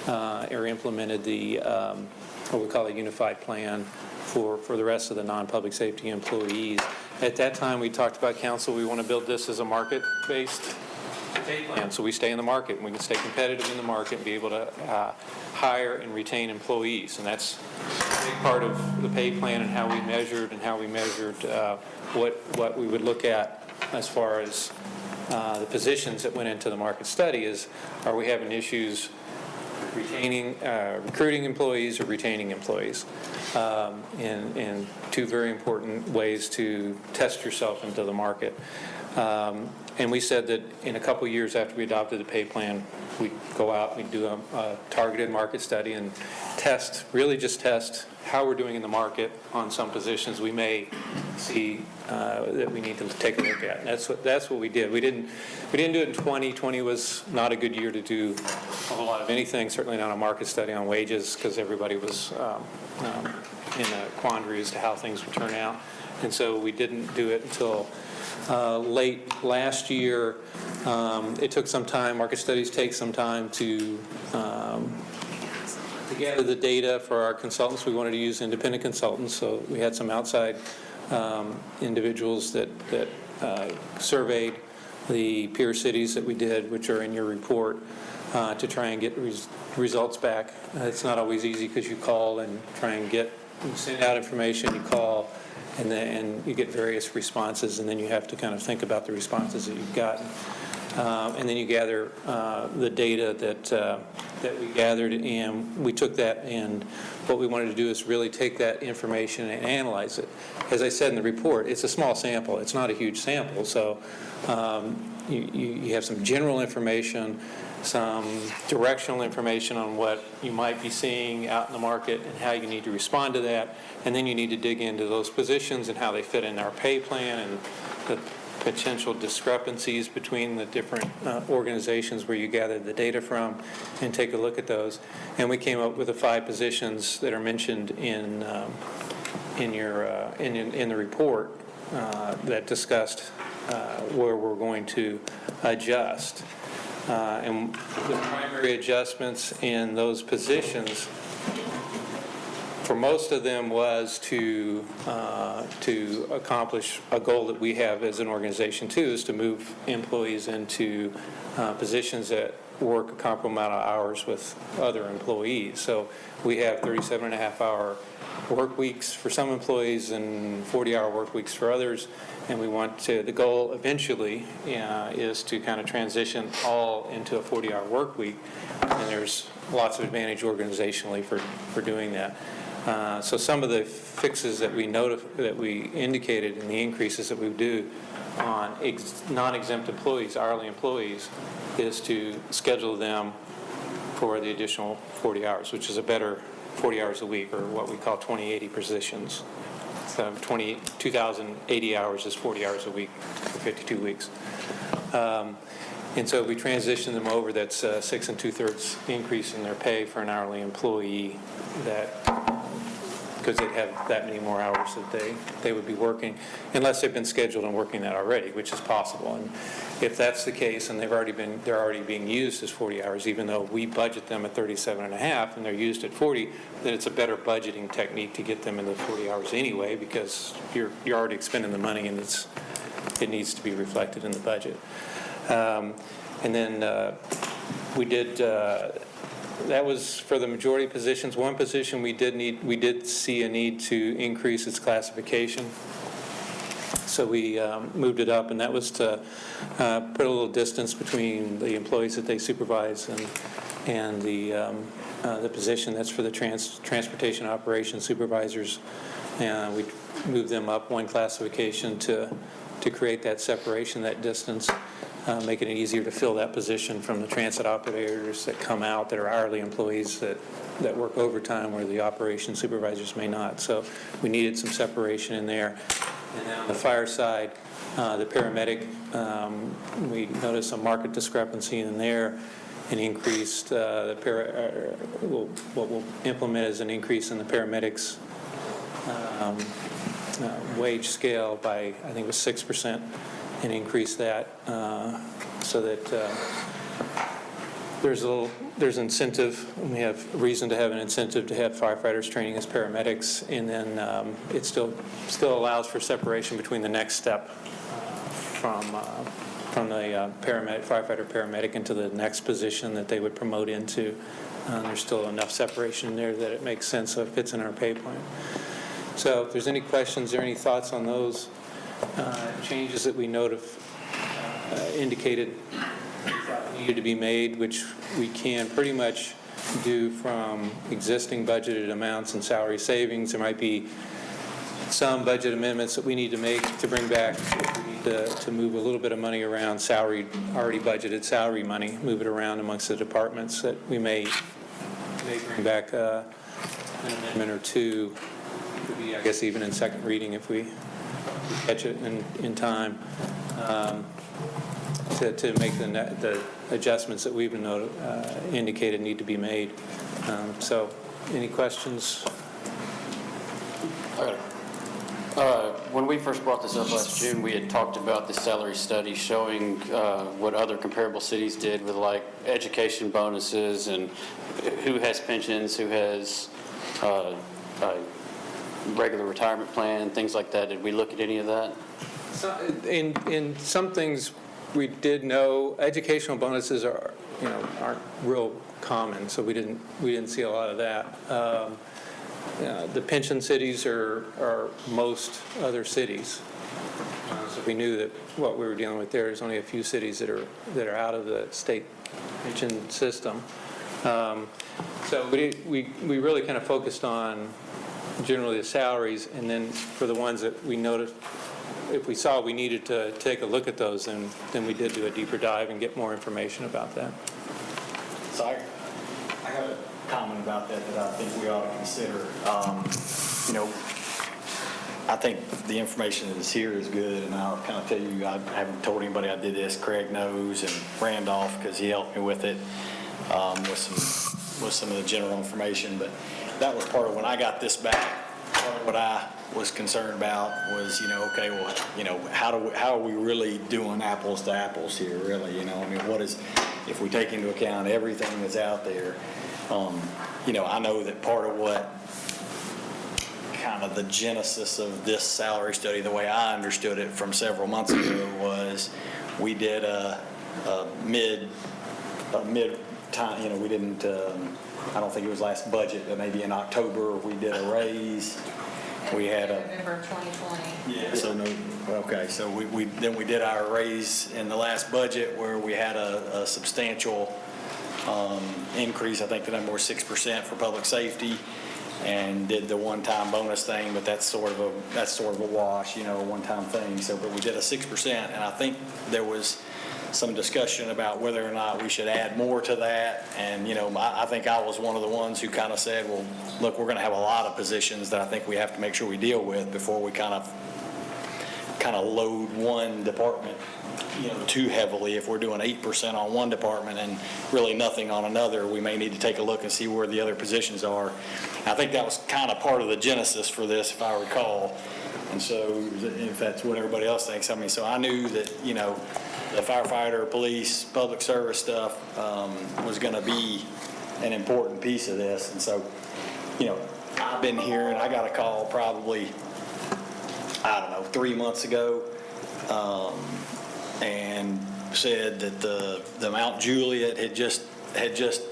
or implemented the, what we call a unified plan for the rest of the non-public safety employees. At that time, we talked about council, we want to build this as a market-based pay plan, so we stay in the market, and we can stay competitive in the market and be able to hire and retain employees. And that's a big part of the pay plan and how we measured what we would look at as far as the positions that went into the market study is, are we having issues recruiting employees or retaining employees, and two very important ways to test yourself into the market. And we said that in a couple years after we adopted the pay plan, we'd go out, we'd do a targeted market study and really just test how we're doing in the market on some positions we may see that we need to take a look at. And that's what we did. We didn't do it in 2020. 20 was not a good year to do a whole lot of anything, certainly not a market study on wages, because everybody was in a quandary as to how things would turn out. And so we didn't do it until late last year. It took some time. Market studies take some time to gather the data for our consultants. We wanted to use independent consultants, so we had some outside individuals that surveyed the peer cities that we did, which are in your report, to try and get results back. It's not always easy because you call and try and you send out information, you call, and then you get various responses, and then you have to kind of think about the responses that you've gotten. And then you gather the data that we gathered, and we took that, and what we wanted to do is really take that information and analyze it. As I said in the report, it's a small sample. It's not a huge sample, so you have some general information, some directional information on what you might be seeing out in the market and how you need to respond to that, and then you need to dig into those positions and how they fit in our pay plan and the potential discrepancies between the different organizations where you gathered the data from, and take a look at those. And we came up with the 5 positions that are mentioned in the report that discussed where we're going to adjust. And the primary adjustments in those positions, for most of them, was to accomplish a goal that we have as an organization too, is to move employees into positions that work a comparable amount of hours with other employees. So we have 37.5-hour work weeks for some employees and 40-hour work weeks for others. And the goal eventually is to kind of transition all into a 40-hour work week. And there's lots of advantage organizationally for doing that. So some of the fixes that we indicated in the increases that we do on non-exempt employees, hourly employees, is to schedule them for the additional 40 hours, which is a better 40 hours a week, or what we call 2080 positions. So 2,080 hours is 40 hours a week for 52 weeks. And so we transition them over. That's 6 2/3 increase in their pay for an hourly employee, because they'd have that many more hours that they would be working, unless they've been scheduled and working that already, which is possible. And if that's the case, and they're already being used as 40 hours, even though we budget them at 37.5 and they're used at 40, then it's a better budgeting technique to get them in the 40 hours anyway, because you're already expending the money, and it needs to be reflected in the budget. And then we did. That was for the majority of positions. One position we did see a need to increase its classification, so we moved it up, and that was to put a little distance between the employees that they supervise and the position that's for the transportation operations supervisors. And we moved them up one classification to create that separation, that distance. Making it easier to fill that position from the transit operators that come out that are hourly employees that work overtime, where the operation supervisors may not. So we needed some separation in there. And then on the fire side, the paramedic, we noticed a market discrepancy in there, and increased what we'll implement is an increase in the paramedics' wage scale by, I think it was 6%. And increase that so that there's incentive. We have reason to have an incentive to have firefighters training as paramedics, and then it still allows for separation between the next step from the firefighter-paramedic into the next position that they would promote into. There's still enough separation in there that it makes sense, so it fits in our pay plan. So if there's any questions or any thoughts on those changes that we indicated needed to be made, which we can pretty much due from existing budgeted amounts and salary savings. There might be some budget amendments that we need to make to bring back, if we need to move a little bit of money around salary, already budgeted salary money, move it around amongst the departments that we may bring back an amendment or two, maybe, I guess even in second reading if we catch it in time, to make the adjustments that we've been indicated need to be made. So any questions? When we first brought this up last June, we had talked about the salary study showing what other comparable cities did with like education bonuses and who has pensions, who has a regular retirement plan, things like that. Did we look at any of that? In some things, we did know educational bonuses aren't real common, so we didn't see a lot of that. The pension cities are most other cities. So we knew that what we were dealing with there is only a few cities that are out of the state pension system. So we really kind of focused on generally the salaries, and then for the ones that we noticed, if we saw we needed to take a look at those, then we did do a deeper dive and get more information about that. So I have a comment about that I think we ought to consider. I think the information that's here is good, and I'll kind of tell you, I haven't told anybody I did this. Craig knows, and Randolph, because he helped me with it, with some of the general information. But that was part of when I got this back. Part of what I was concerned about was, okay, well, how are we really doing apples to apples here, really? What is, if we take into account everything that's out there? I know that part of what kind of the genesis of this salary study, the way I understood it from several months ago, was we did a mid time, we didn't, I don't think it was last budget, but maybe in October, we did a raise. We had a November 2020. Yeah. So so we did our raise in the last budget where we had a substantial increase. I think the number was 6% for public safety, and did the one-time bonus thing. But that's sort of a wash, a one-time thing. So, but we did a 6%, and I think there was some discussion about whether or not we should add more to that. And, I think I was one of the ones who kind of said, well, look, we're going to have a lot of positions that I think we have to make sure we deal with before we kind of load one department, too heavily. If we're doing 8% on one department and really nothing on another, we may need to take a look and see where the other positions are. I think that was kind of part of the genesis for this, if I recall. And so if that's what everybody else thinks, so I knew that, the firefighter, police, public service stuff was going to be an important piece of this. And so, I've been hearing, I got a call probably, 3 months ago, and said that the Mount Juliet had just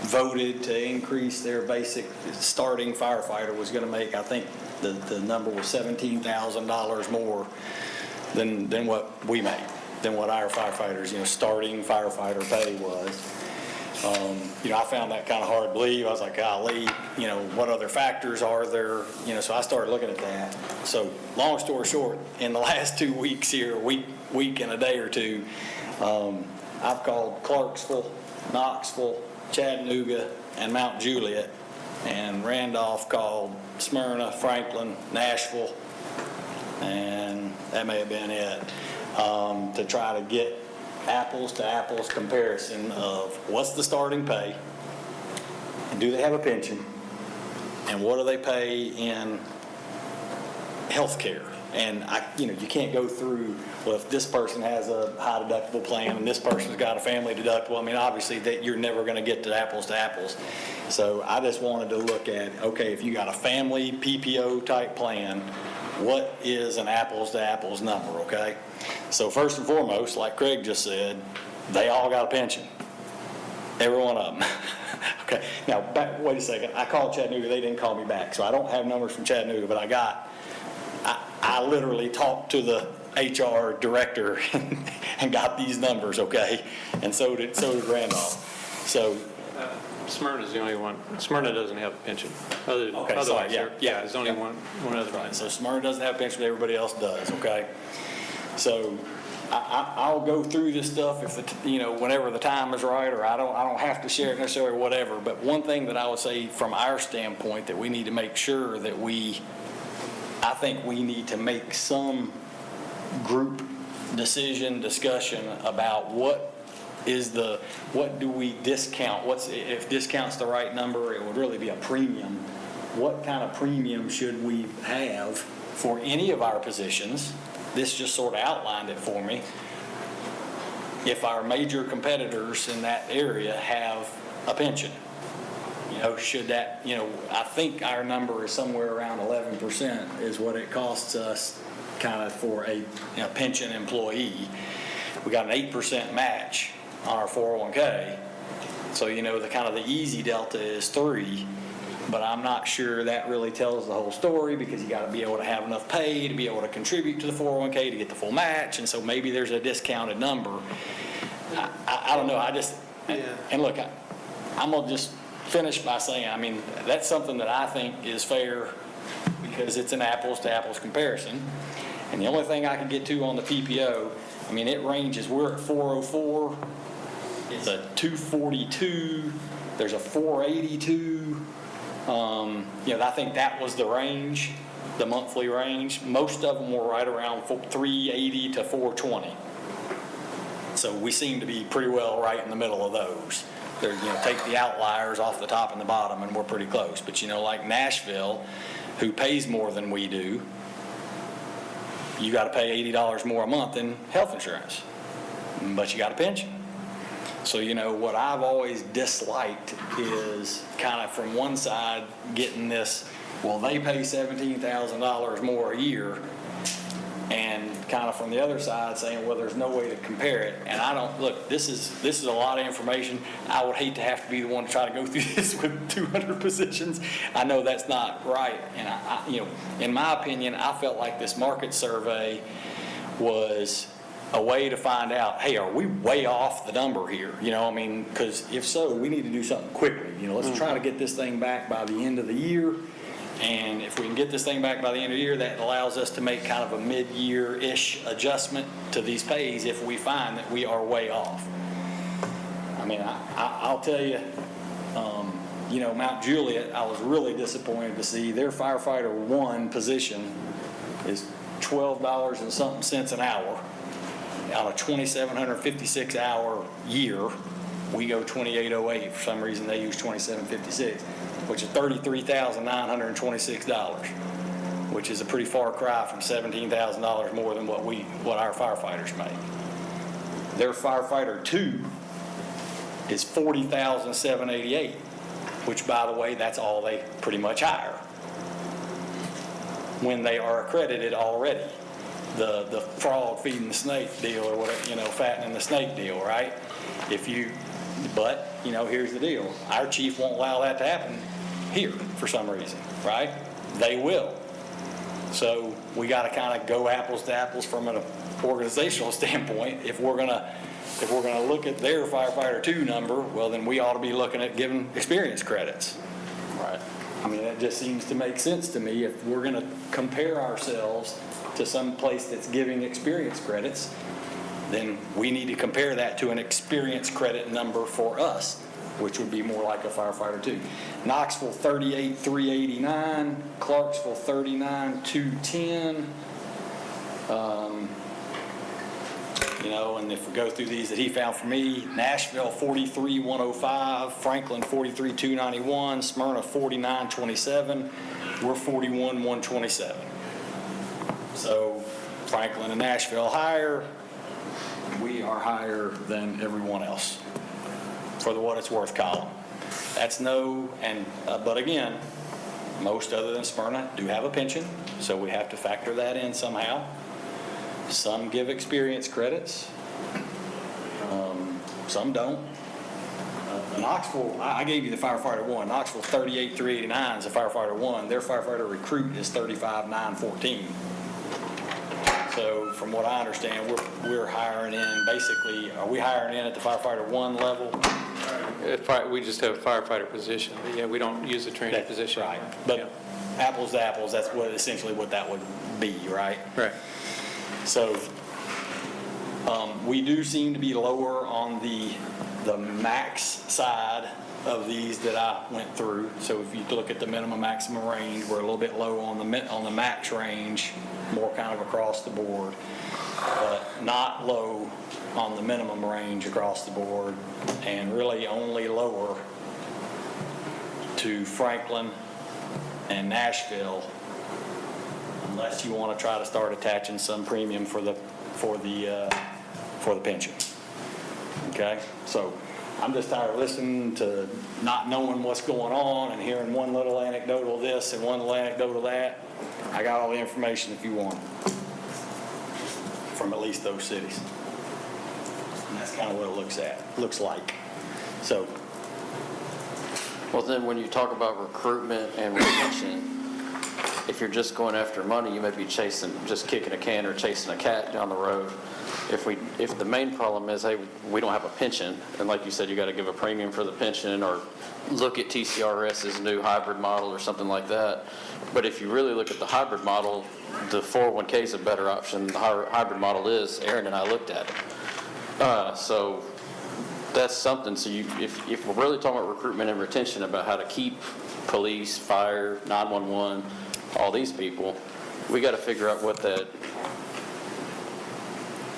voted to increase their basic starting firefighter was going to make, I think the number was $17,000 more than what we made, than what our firefighters, starting firefighter pay was. I found that kind of hard to believe. I was like, golly, what other factors are there? So I started looking at that. So long story short, in the last 2 weeks here, week and a day or two, I've called Clarksville, Knoxville, Chattanooga, and Mount Juliet, and Randolph called Smyrna, Franklin, Nashville, and that may have been it, to try to get apples to apples comparison of what's the starting pay, and do they have a pension, and what do they pay in health care. And you can't go through, well, if this person has a high deductible plan and this person's got a family deductible, obviously that you're never going to get to apples. So I just wanted to look at, okay, if you got a family PPO type plan, what is an apples to apples number, okay? So first and foremost, like Craig just said, they all got a pension. Every one of them. Okay, now wait a second. I called Chattanooga, they didn't call me back, so I don't have numbers from Chattanooga, but I literally talked to the HR director and got these numbers, okay? And so did Randolph. So Smyrna's the only one. Smyrna doesn't have a pension. Okay, sorry, Otherwise, yeah, yeah, there's only one other one. Right, so Smyrna doesn't have a pension, but everybody else does, okay? So I'll go through this stuff if, whenever the time is right, or I don't have to share it necessarily or whatever. But one thing that I would say from our standpoint that we need to make sure that I think we need to make some group discussion about what do we discount? If discount's the right number, it would really be a premium. What kind of premium should we have for any of our positions? This just sort of outlined it for me. If our major competitors in that area have a pension, should that, I think our number is somewhere around 11% is what it costs us kind of for a pension employee. We got an 8% match on our 401k. So, the easy delta is 3. But I'm not sure that really tells the whole story, because you got to be able to have enough pay to be able to contribute to the 401k to get the full match, and so maybe there's a discounted number. I don't know. And look, I'm gonna just finish by saying, that's something that I think is fair because it's an apples to apples comparison. And the only thing I can get to on the PPO, it ranges. We're at 404. It's a 242. There's a 482. I think that was the range, the monthly range. Most of them were right around 380 to 420. So we seem to be pretty well right in the middle of those. Take the outliers off the top and the bottom, and we're pretty close. But like Nashville, who pays more than we do, you got to pay $80 more a month in health insurance, but you got a pension. So, what I've always disliked is kind of from one side getting this, well, they pay $17,000 more a year, and kind of from the other side saying, well, there's no way to compare it. And I don't, look, this is a lot of information. I would hate to have to be the one to try to go through this with 200 positions. I know that's not right. And in my opinion, I felt like this market survey was a way to find out, hey, are we way off the number here? Because if so, we need to do something quickly. Let's try to get this thing back by the end of the year. And if we can get this thing back by the end of the year, that allows us to make kind of a mid-year-ish adjustment to these pays if we find that we are way off. I'll tell you, Mount Juliet, I was really disappointed to see their firefighter 1 position is $12 and something cents an hour. Out of 2,756 hour year, we go 2,808. For some reason, they use 2,756, which is $33,926, which is a pretty far cry from $17,000 more than what our firefighters make. Their firefighter 2 is $40,788, which, by the way, that's all they pretty much hire when they are accredited already. The frog feeding the snake deal, or whatever, fattening the snake deal, right? But here's the deal. Our chief won't allow that to happen here for some reason, right? They will. So we got to kind of go apples to apples from an organizational standpoint. If we're gonna look at their firefighter 2 number, well, then we ought to be looking at giving experience credits, right? That just seems to make sense to me. If we're going to compare ourselves to some place that's giving experience credits, then we need to compare that to an experience credit number for us, which would be more like a firefighter 2. Knoxville 38,389, Clarksville 39,210. And if we go through these that he found for me, Nashville 43,105, Franklin 43,291, Smyrna 49,27, we're 41,127. So Franklin and Nashville higher, we are higher than everyone else for the what it's worth column. That's but again, most other than Smyrna do have a pension, so we have to factor that in somehow. Some give experience credits, some don't. Knoxville, I gave you the firefighter 1. Knoxville 38,389 is a firefighter 1. Their firefighter recruit is 35,914. So from what I understand, we're hiring in, basically, are we hiring in at the firefighter 1 level? We just have a firefighter position, but yeah, we don't use the training position. Right, anymore. but Yeah. apples to apples, that's essentially what that would be, right? Right. So we do seem to be lower on the max side of these that I went through. So if you look at the minimum maximum range, we're a little bit low on the max range, more kind of across the board, but not low on the minimum range across the board, and really only lower to Franklin and Nashville, unless you want to try to start attaching some premium for the pension. Okay, so I'm just tired of listening to not knowing what's going on and hearing one little anecdotal this and one little anecdotal that. I got all the information if you want from at least those cities. And that's kind of what it looks like. So, Well, then when you talk about recruitment and retention, if you're just going after money, you may be just kicking a can or chasing a cat down the road. If the main problem is, hey, we don't have a pension, and like you said, you got to give a premium for the pension, or look at TCRS's new hybrid model or something like that. But if you really look at the hybrid model, the 401k is a better option. The hybrid model is. Aaron and I looked at it. So that's something. So if we're really talking about recruitment and retention, about how to keep police, fire, 911, all these people, we got to figure out what that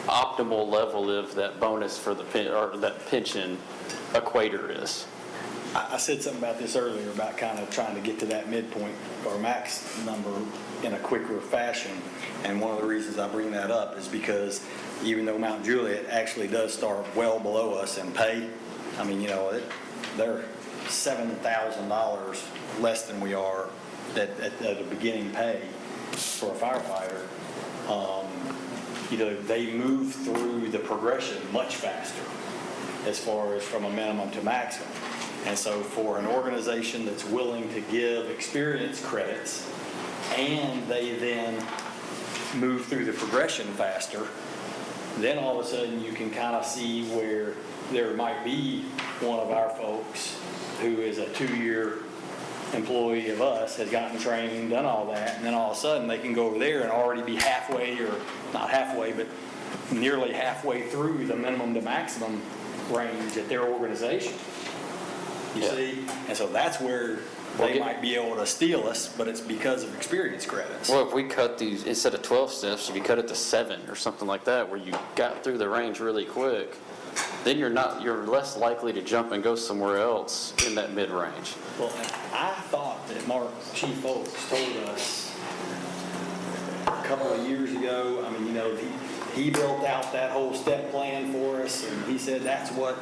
optimal level of that bonus for that pension equator is. I said something about this earlier about kind of trying to get to that midpoint or max number in a quicker fashion. And one of the reasons I bring that up is because even though Mount Juliet actually does start well below us in pay, I mean, they're $7,000 less than we are at the beginning pay for a firefighter. They move through the progression much faster as far as from a minimum to maximum. And so for an organization that's willing to give experience credits and they then move through the progression faster, then all of a sudden you can kind of see where there might be one of our folks who is a 2-year employee of us, has gotten trained, done all that, and then all of a sudden they can go over there and already be halfway, or not halfway, but nearly halfway through the minimum to maximum range at their organization. You see? And so that's where they might be able to steal us, but it's because of experience credits. Well, if we cut these, instead of 12 steps, if you cut it to 7 or something like that, where you got through the range really quick, then you're less likely to jump and go somewhere else in that mid-range. Well, I thought that Chief Oaks told us a couple of years ago, I mean, he built out that whole step plan for us, and he said that's what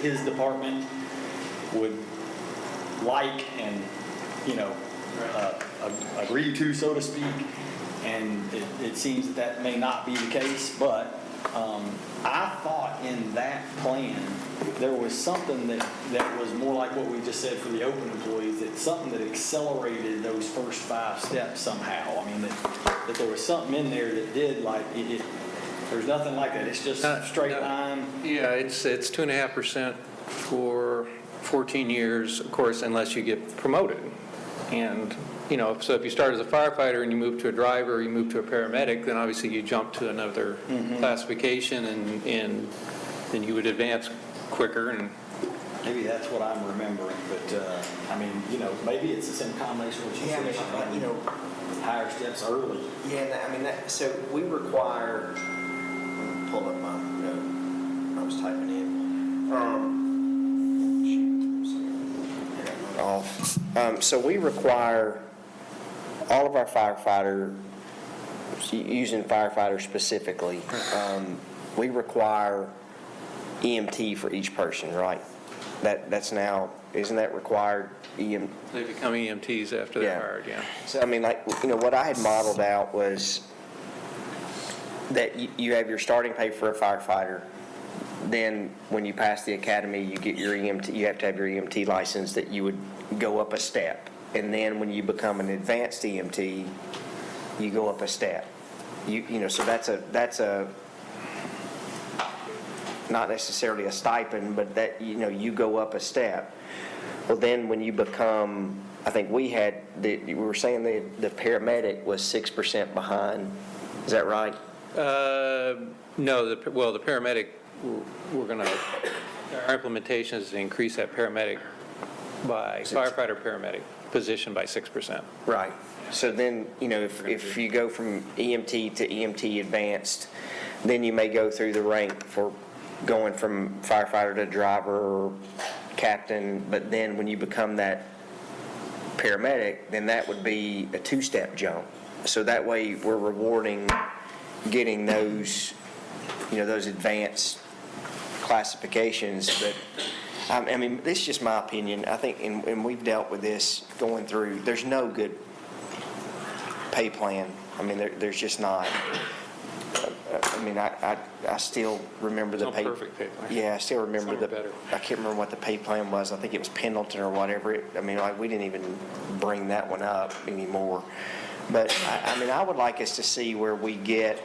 his department would like and, agree to, so to speak. And it seems that may not be the case, but I thought in that plan there was something that was more like what we just said for the open employees, that something that accelerated those first 5 steps somehow. I mean, that there was something in there that did, like, there's nothing like that. It's just straight line. Yeah, it's 2.5% for 14 years, of course, unless you get promoted. And, so if you start as a firefighter and you move to a driver, you move to a paramedic, then obviously you jump to another classification and then you would advance quicker. And maybe that's what I'm remembering, but maybe it's the same combination of what you said. Higher steps early. Yeah, so we require, pull up my note, I was typing in. So we require all of our firefighters, using firefighters specifically, we require EMT for each person, right? That's now, isn't that required? they become EMTs after they're hired, yeah. So, what I had modeled out was that you have your starting pay for a firefighter. Then when you pass the academy, you get your EMT, you have to have your EMT license, that you would go up a step. And then when you become an advanced EMT, you go up a step. So that's a not necessarily a stipend, but that, you go up a step. Well, then when you become, I think we were saying the paramedic was 6% behind. Is that right? No, the paramedic, our implementation is to increase that paramedic firefighter paramedic position by 6%. Right. So then, if you go from EMT to EMT advanced, then you may go through the rank for going from firefighter to driver or captain, but then when you become that paramedic, then that would be a 2-step jump. So that way we're rewarding getting those, those advanced classifications. But I mean, this is just my opinion. I think, and we've dealt with this going through, there's no good pay plan. I mean, there's just not. I mean, I still remember the pay. No perfect pay plan. Yeah, I still remember Some are better. I can't remember what the pay plan was. I think it was Pendleton or whatever. We didn't even bring that one up anymore. But I would like us to see where we get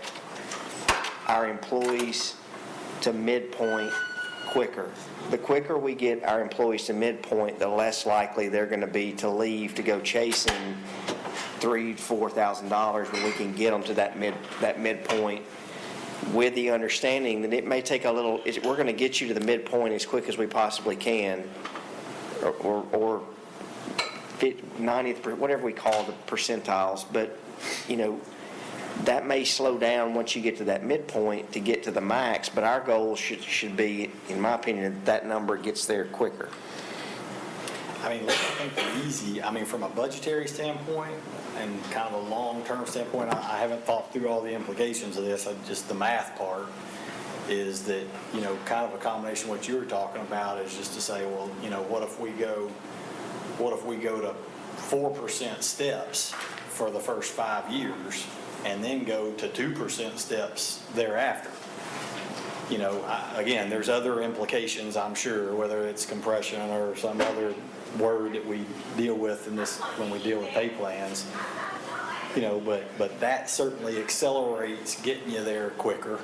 our employees to midpoint quicker. The quicker we get our employees to midpoint, the less likely they're going to be to leave to go chasing $3,000 to $4,000 when we can get them to that midpoint, with the understanding that it may take a little. We're going to get you to the midpoint as quick as we possibly can, or 90th, whatever we call the percentiles. But that may slow down once you get to that midpoint to get to the max. But our goal should be, in my opinion, that number gets there quicker. I mean, I think from a budgetary standpoint and kind of a long-term standpoint, I haven't thought through all the implications of this. Just the math part is that, kind of a combination of what you were talking about is just to say, well, what if we go to 4% steps for the first 5 years and then go to 2% steps thereafter? Again, there's other implications, I'm sure, whether it's compression or some other word that we deal with in this when we deal with pay plans, but that certainly accelerates getting you there quicker.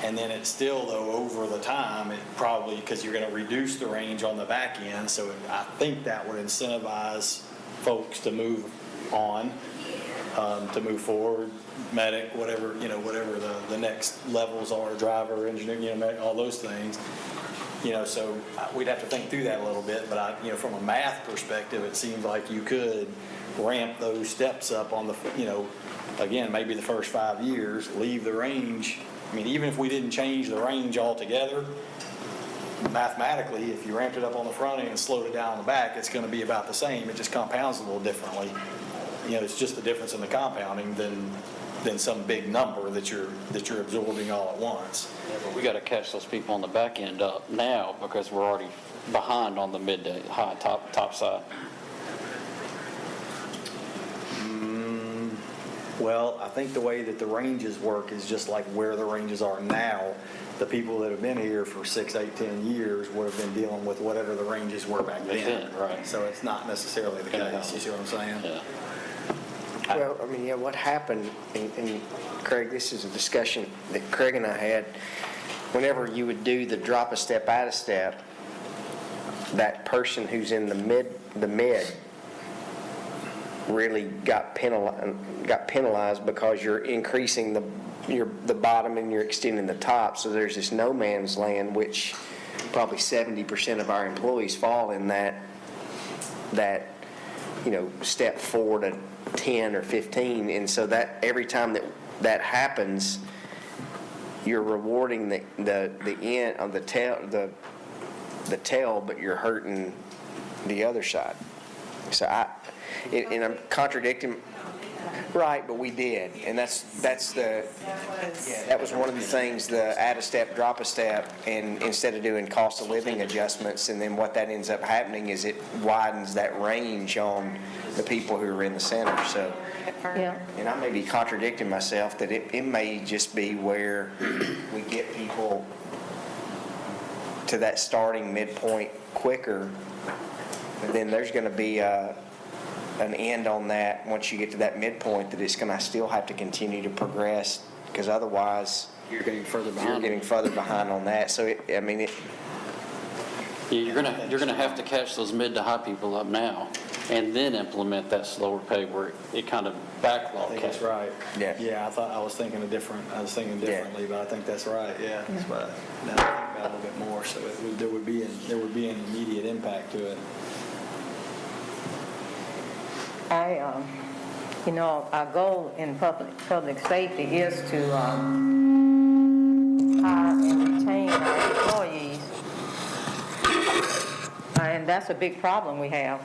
And then it's still, though, over the time, it probably, because you're going to reduce the range on the back end, so I think that would incentivize folks to move on, to move forward, medic, whatever the next levels are, driver, engineer, all those things. So we'd have to think through that a little bit, but from a math perspective, it seems like you could ramp those steps up on the, again, maybe the first 5 years, leave the range. I mean, even if we didn't change the range altogether, mathematically, if you ramped it up on the front end and slowed it down on the back, it's going to be about the same. It just compounds a little differently. It's just the difference in the compounding than some big number that you're absorbing all at once. Yeah, but we got to catch those people on the back end up now because we're already behind on the mid to high top side. Well, I think the way that the ranges work is just like where the ranges are now. The people that have been here for 6, 8, 10 years would have been dealing with whatever the ranges were back then. Right. So it's not necessarily the case. You see what I'm saying? Yeah. Well, what happened, and Craig, this is a discussion that Craig and I had, whenever you would do the drop a step, out a step, that person who's in the mid really got penalized because you're increasing the bottom and you're extending the top. So there's this no man's land, which probably 70% of our employees fall in that step 4 to 10 or 15, and so that every time that happens, you're rewarding the end of the tail, but you're hurting the other side. So I'm contradicting. Right, but we did, and that was one of the things, the add a step, drop a step, and instead of doing cost of living adjustments, and then what that ends up happening is it widens that range on the people who are in the center. So, Yeah. and I may be contradicting myself that it may just be where we get people to that starting midpoint quicker, but then there's going to be an end on that once you get to that midpoint, that it's going to still have to continue to progress, because otherwise You're getting further you're behind. getting further behind on that. So, You're gonna have to catch those mid to high people up now, and then implement that slower pay where it kind of backlog. I think that's right. Yeah. Yeah, I was thinking differently, but I think that's right, yeah. That's right. Now I think about it a little bit more, so there would be an immediate impact to it. Our goal in public safety is to hire and retain our employees. And that's a big problem we have.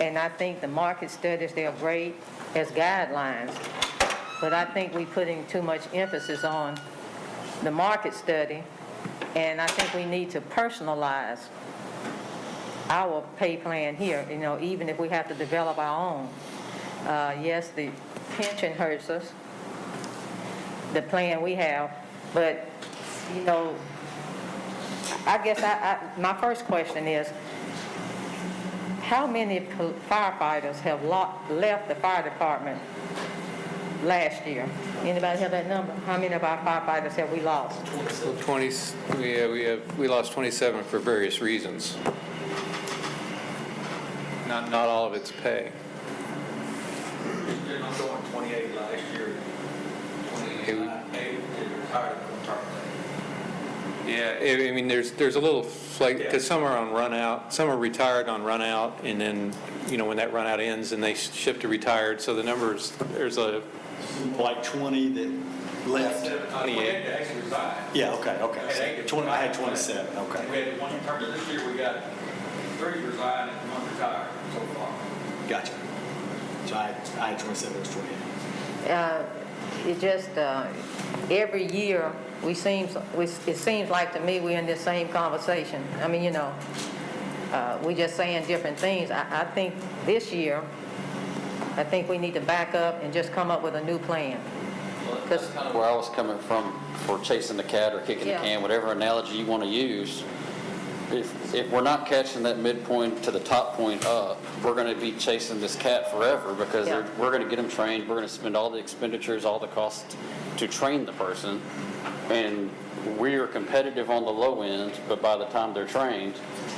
And I think the market studies, they're great as guidelines, but I think we're putting too much emphasis on the market study, and I think we need to personalize our pay plan here, even if we have to develop our own. Yes, the pension hurts us, the plan we have, but, I guess my first question is, how many firefighters have left the fire department last year? Anybody have that number? How many of our firefighters have we lost? 20, we lost 27 for various reasons. Not all of it's pay. I'm going 28 last year. 28 retired from terminate. Yeah, I mean, there's a little flake, because some are on run out, some are retired on run out, and then, when that run out ends, and they shift to retired, so the numbers, there's a... Like 20 that left. 28 that actually resigned. Yeah, okay. I had 27, okay. We had one terminated this year, we got 3 resigned and 1 retired so far. Gotcha. So I had 27, it was 28. It just, every year, it seems like to me we're in this same conversation. I mean, we're just saying different things. I think this year, I think we need to back up and just come up with a new plan. That's kind of where I was coming from for chasing the cat or kicking the can, whatever analogy you want to use. If we're not catching that midpoint to the top point up, we're going to be chasing this cat forever, because we're going to get them trained. We're going to spend all the expenditures, all the costs to train the person. And we are competitive on the low end, but by the time they're trained,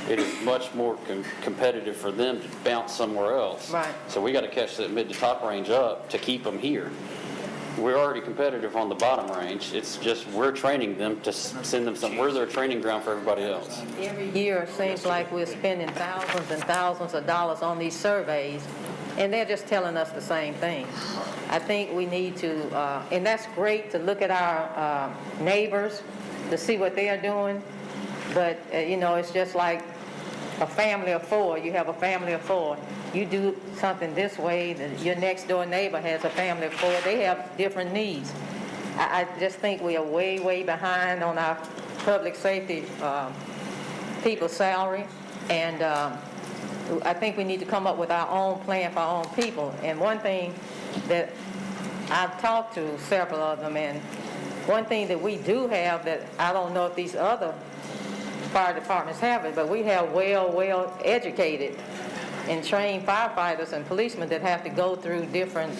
it is much more competitive for them to bounce somewhere else. Right. So we got to catch that mid to top range up to keep them here. We're already competitive on the bottom range. It's just we're training them to send them somewhere. We're their training ground for everybody else. Every year, it seems like we're spending thousands and thousands of dollars on these surveys, and they're just telling us the same thing. I think we need to, and that's great to look at our neighbors to see what they are doing, but, it's just like a family of 4. You have a family of 4. You do something this way, your next door neighbor has a family of 4. They have different needs. I just think we are way, way behind on our public safety people's salary, and I think we need to come up with our own plan for our own people. And one thing that I've talked to several of them, and one thing that we do have that I don't know if these other fire departments have it, but we have well educated and trained firefighters and policemen that have to go through different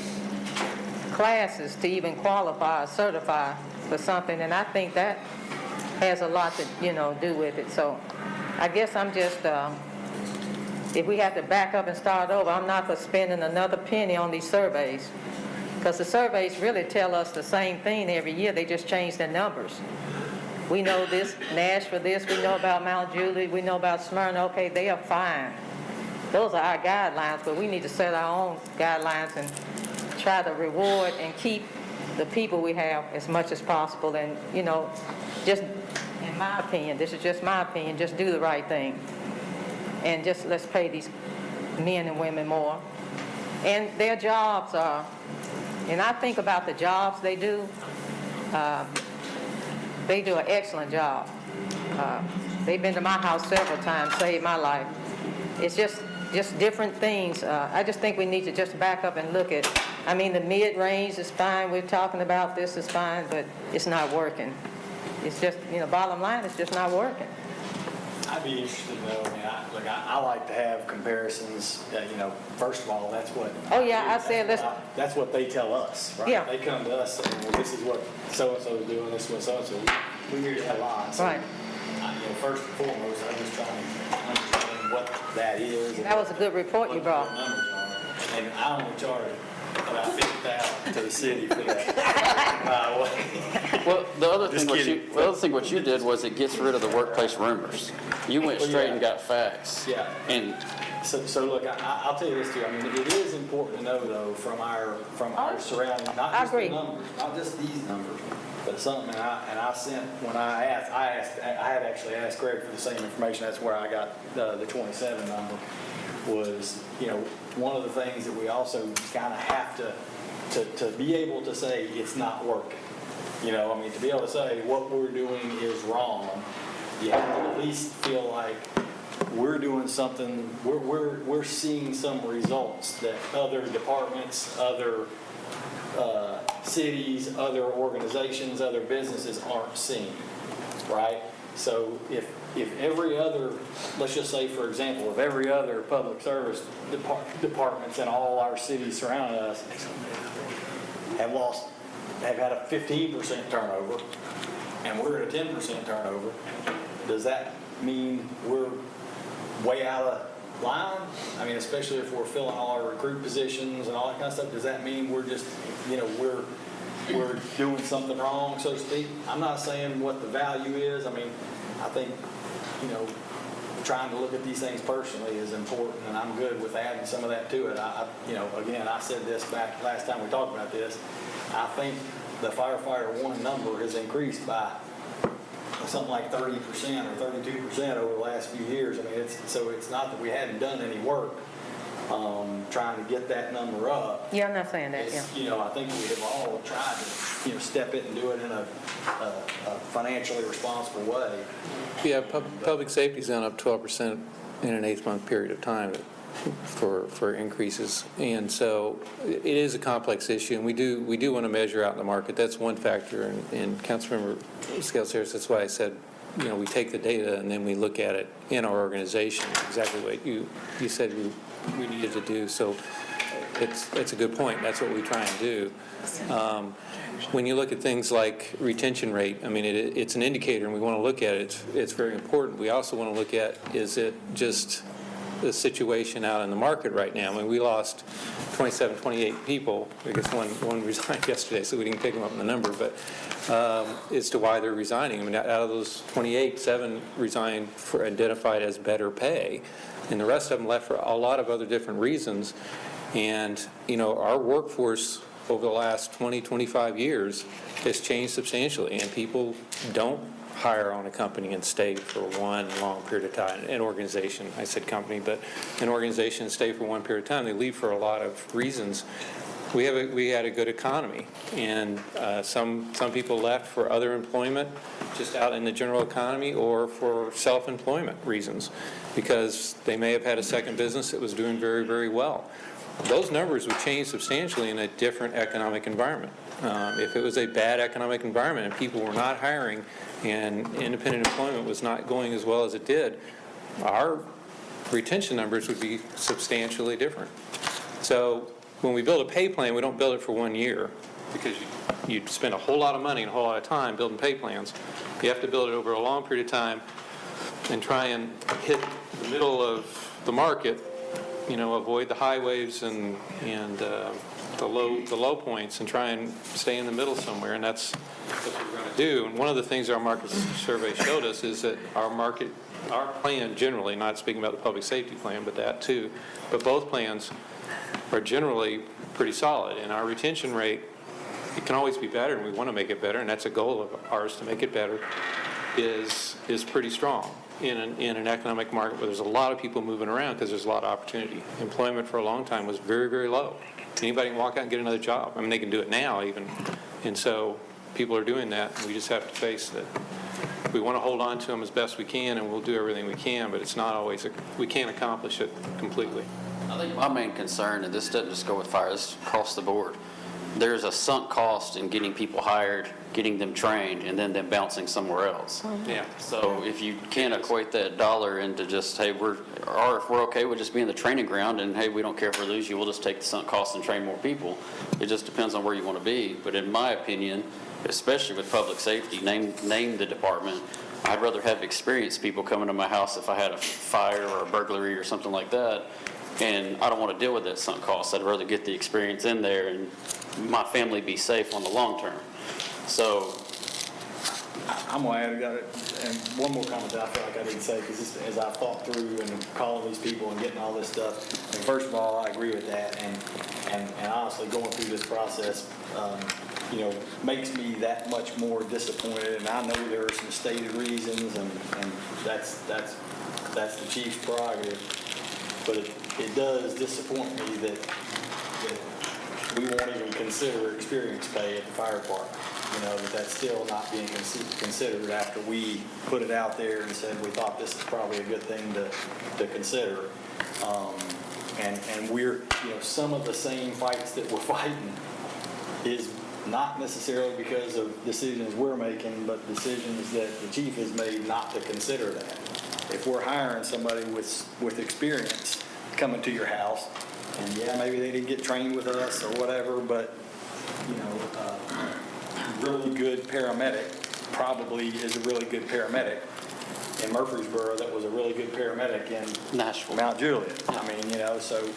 classes to even qualify or certify for something, and I think that has a lot to do with it. So I guess I'm just if we have to back up and start over, I'm not for spending another penny on these surveys, because the surveys really tell us the same thing every year. They just change their numbers. We know this, Nashville this, we know about Mount Juliet, we know about Smyrna. Okay, they are fine. Those are our guidelines, but we need to set our own guidelines and try to reward and keep the people we have as much as possible. And, just in my opinion, this is just my opinion, just do the right thing. And just let's pay these men and women more. And their jobs are, and I think about the jobs they do an excellent job. They've been to my house several times, saved my life. It's just different things. I just think we need to just back up and look at, the mid-range is fine, we're talking about this is fine, but it's not working. It's just, bottom line, it's just not working. I I'd be interested to know, I mean, I like to have comparisons, first of all, that's what. Oh, yeah, I said let's- That's what they tell us, right? Yeah. They come to us saying, well, this is what so-and-so is doing, this is what so-and-so, we hear that a lot. So, Right. First and foremost, I'm just trying to understand what that is. That was a good report you what brought. the numbers are. And I only charge about $50,000 to the city for that, by the way. Well, the other Just kidding. what you did was it gets rid of the workplace rumors. You went Well, straight yeah. and got facts. Yeah. And So look, I'll tell you this too, I mean, it is important to know though, from our surrounding, not I just the agree. numbers, not just these numbers, but something, and I sent, when I had actually asked Greg for the same information, that's where I got the 27 number, was, one of the things that we also kind of have to be able to say it's not working. I mean, to be able to say what we're doing is wrong, you have to at least feel like we're doing something, we're seeing some results that other departments, other cities, other organizations, other businesses aren't seeing, right? So if every other, let's just say, for example, if every other public service departments in all our cities surrounding us have had a 15% turnover, and we're at a 10% turnover, does that mean we're way out of line? I mean, especially if we're filling all our recruit positions and all that kind of stuff, does that mean we're just, we're doing something wrong, so to speak? I'm not saying what the value is. I mean, I think, trying to look at these things personally is important, and I'm good with adding some of that to it. Again, I said this back last time we talked about this. I think the firefighter one number has increased by something like 30% or 32% over the last few years. I mean, it's not that we hadn't done any work trying to get that number up. Yeah, I'm not saying that, yeah. I think we have all tried to, step it and do it in a financially responsible way. Yeah, public safety's gone up 12% in an 8-month period of time for increases. And so it is a complex issue, and we do want to measure out in the market. That's one factor, and Councilmember Scales Harris, that's why I said, we take the data and then we look at it in our organization, exactly what you said we needed to do. So it's a good point. That's what we try and do. When you look at things like retention rate, I mean, it's an indicator, and we want to look at it. It's very important. We also want to look at, is it just the situation out in the market right now? I mean, we lost 27, 28 people. I guess one resigned yesterday, so we didn't pick them up in the number, but as to why they're resigning. I mean, out of those 28, 7 resigned for identified as better pay, and the rest of them left for a lot of other different reasons. And, our workforce over the last 20, 25 years has changed substantially, and people don't hire on a company and stay for one long period of time. An organization, I said company, but an organization stay for one period of time. They leave for a lot of reasons. We had a good economy, and some people left for other employment just out in the general economy, or for self-employment reasons, because they may have had a second business that was doing very, very well. Those numbers would change substantially in a different economic environment. If it was a bad economic environment and people were not hiring and independent employment was not going as well as it did, our retention numbers would be substantially different. So when we build a pay plan, we don't build it for 1 year, because you'd spend a whole lot of money and a whole lot of time building pay plans. You have to build it over a long period of time and try and hit the middle of the market, avoid the high waves and the low points, and try and stay in the middle somewhere, and that's what we're going to do. And one of the things our market survey showed us is that our plan generally, not speaking about the public safety plan, but that too, but both plans are generally pretty solid, and our retention rate, it can always be better, and we want to make it better, and that's a goal of ours, to make it better, is pretty strong in an economic market where there's a lot of people moving around, because there's a lot of opportunity. Employment for a long time was very, very low. Anybody can walk out and get another job. I mean, they can do it now even, and so people are doing that, and we just have to face that. We want to hold on to them as best we can, and we'll do everything we can, but it's not always, we can't accomplish it completely. I think my main concern, and this doesn't just go with fire, this is across the board, there's a sunk cost in getting people hired getting them trained, and then them bouncing somewhere else. Yeah. So if you can't equate that dollar into just, hey, or if we're okay with just being the training ground, and hey, we don't care if we lose you, we'll just take the sunk cost and train more people. It just depends on where you want to be. But in my opinion, especially with public safety, name the department. I'd rather have experienced people coming to my house if I had a fire or a burglary or something like that. And I don't want to deal with that sunk cost. I'd rather get the experience in there and my family be safe on the long term. So I'm going to add, and one more comment that I feel like I didn't say, because as I've thought through and calling these people and getting all this stuff, and first of all, I agree with that, and honestly, going through this process, makes me that much more disappointed, and I know there are some stated reasons, and that's the chief's prerogative, but it does disappoint me that we won't even consider experience pay at the fire department. That's still not being considered after we put it out there and said we thought this is probably a good thing to consider. And we're, some of the same fights that we're fighting is not necessarily because of decisions we're making, but decisions that the chief has made not to consider that. If we're hiring somebody with experience coming to your house, and yeah, maybe they didn't get trained with us or whatever, but, really good paramedic probably is a really good paramedic in Murfreesboro that was a really good paramedic in Nashville, Mount Juliet. I mean, so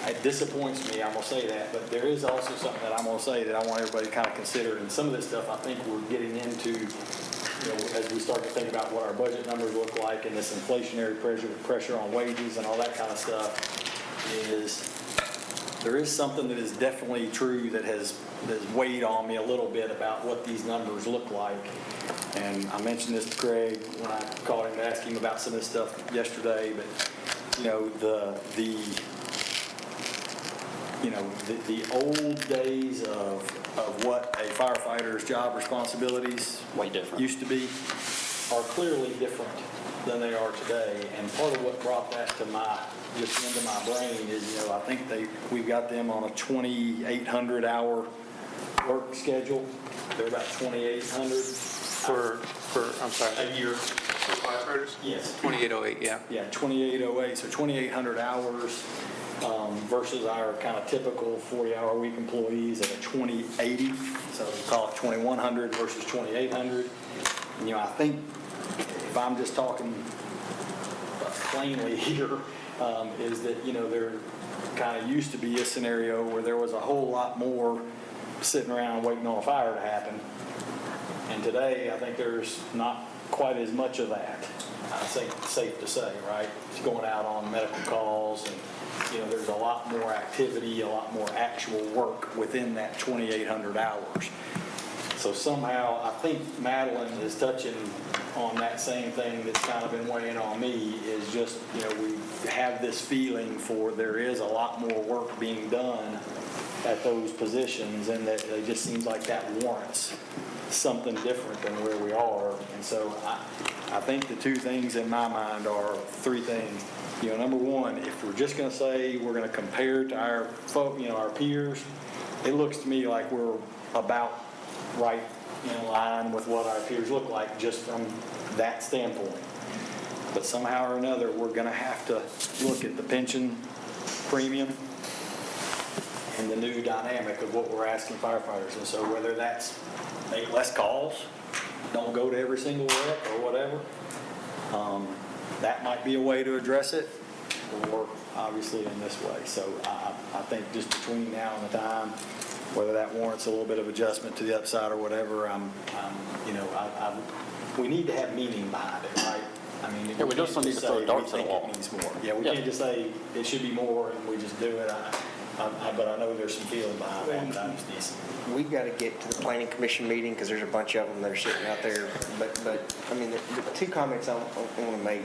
it disappoints me, I'm going to say that, but there is also something that I'm going to say that I want everybody to kind of consider, and some of this stuff I think we're getting into, as we start to think about what our budget numbers look like and this inflationary pressure on wages and all that kind of stuff, is there is something that is definitely true that has weighed on me a little bit about what these numbers look like. And I mentioned this to Craig when I called him to ask him about some of this stuff yesterday, but the old days of what a firefighter's job responsibilities way different used to be are clearly different than they are today. And part of what brought that to into my brain is, I think we've got them on a 2,800 hour work schedule. They're about 2,800 I'm sorry. a year. For firefighters? Yes. 2808, yeah. Yeah, 2,808, so 2,800 hours versus our kind of typical 40-hour week employees at a 2,080. So we call it 2,100 versus 2,800. And, I think if I'm just talking plainly here, is that, there kind of used to be a scenario where there was a whole lot more sitting around waiting on a fire to happen. And today, I think there's not quite as much of that. I think it's safe to say, right? It's going out on medical calls, and, there's a lot more activity, a lot more actual work within that 2,800 hours. So somehow, I think Madeline is touching on that same thing that's kind of been weighing on me, is just, we have this feeling for there is a lot more work being done at those positions, and that it just seems like that warrants something different than where we are. And so I think the two things in my mind are three things. Number one, if we're just going to say we're going to compare to our folk, our peers, it looks to me like we're about right in line with what our peers look like just from that standpoint. But somehow or another, we're going to have to look at the pension premium and the new dynamic of what we're asking firefighters. And so whether that's make less calls, don't go to every single rep or whatever, that might be a way to address it, or obviously in this way. So I think just between now and the time, whether that warrants a little bit of adjustment to the upside or whatever, we need to have meaning behind it, right? I mean, we just don't need to throw darts at the wall. It means more. Yeah, we can't just say it should be more and we just do it. But I know there's some feeling behind that that was decent. We've got to get to the planning commission meeting because there's a bunch of them that are sitting out there. But I mean, the two comments I want to make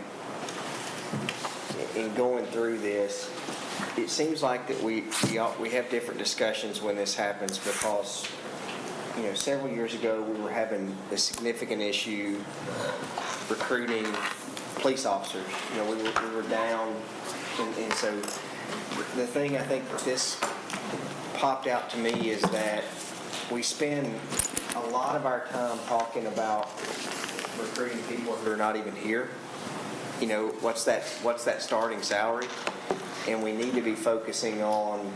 in going through this, it seems like that we have different discussions when this happens because, several years ago we were having a significant issue recruiting police officers. We were down, and so the thing I think that this popped out to me is that we spend a lot of our time talking about recruiting people who are not even here. You know, what's that starting salary? And we need to be focusing on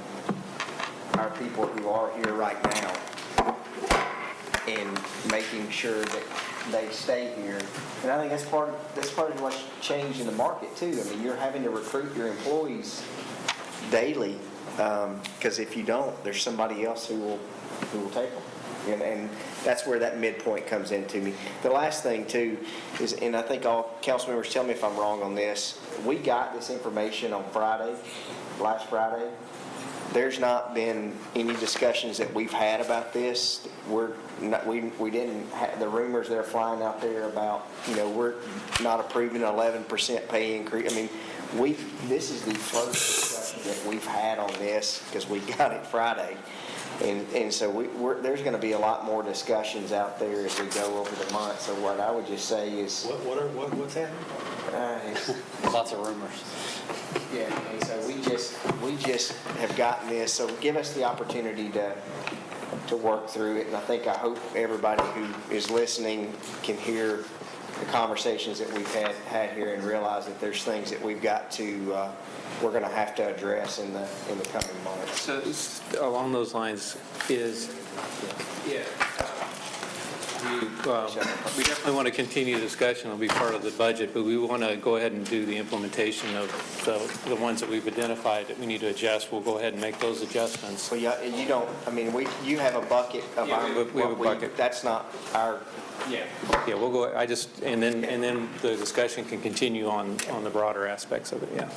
our people who are here right now and making sure that they stay here. And I think that's part of what's changed in the market too. I mean, you're having to recruit your employees daily, because if you don't, there's somebody else who will take them. And that's where that midpoint comes into me. The last thing too is, and I think all council members tell me if I'm wrong on this, we got this information on last Friday. There's not been any discussions that we've had about this. We didn't have the rumors that are flying out there about, you know, we're not approving an 11% pay increase. I mean, this is the first discussion that we've had on this because we got it Friday. And so there's going to be a lot more discussions out there as we go over the month. So what I would just say is... What's happening? Lots of rumors. Yeah, and so we just have gotten this, so give us the opportunity to work through it, and I hope everybody who is listening can hear the conversations that we've had here and realize that there's things that we've got to, we're going to have to address in the coming months. So along those lines is, we definitely want to continue the discussion. It'll be part of the budget, but we want to go ahead and do the implementation of the ones that we've identified that we need to adjust. We'll go ahead and make those adjustments. Well, yeah, you don't, I mean, you have a bucket of Yeah, our, we have a bucket. that's not our, Yeah, we'll go, and then the discussion can continue on the broader aspects of it, yeah.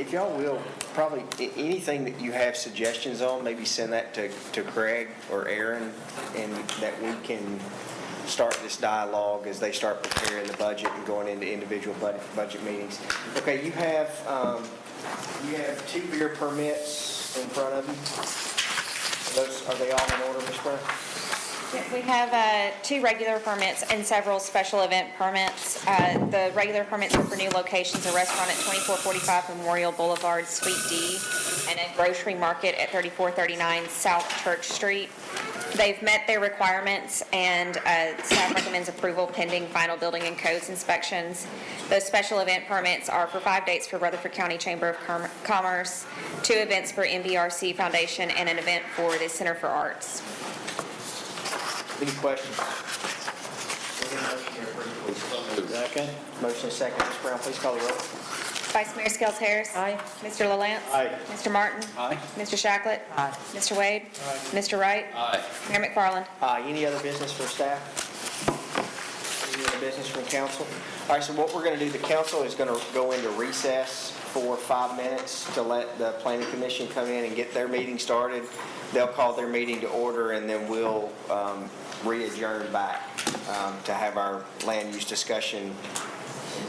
if y'all will, probably anything that you have suggestions on, maybe send that to Craig or Aaron, and that we can start this dialogue as they start preparing the budget and going into individual budget meetings. Okay, you have 2 beer permits in front of you. Are they all in order, Ms. Brown? We have 2 regular permits and several special event permits. The regular permits are for new locations, a restaurant at 2445 Memorial Boulevard, Suite D, and a grocery market at 3439 South Church Street. They've met their requirements, and staff recommends approval pending final building and codes inspections. Those special event permits are for 5 dates for Rutherford County Chamber of Commerce, 2 events for MBRC Foundation, and an event for the Center for Arts. Any questions? Second. Motion is second. Ms. Brown, please call the roll. Vice Mayor Skels Harris. Aye. Mr. LaLance. Aye. Mr. Martin. Aye. Mr. Shacklet. Aye. Mr. Wade. Mr. Wright. Aye. Mayor McFarland. Any other business from staff? Any other business from council? All right, so what we're going to do, the council is going to go into recess for 5 minutes to let the planning commission come in and get their meeting started. They'll call their meeting to order, and then we'll re-adjourn back to have our land use discussion.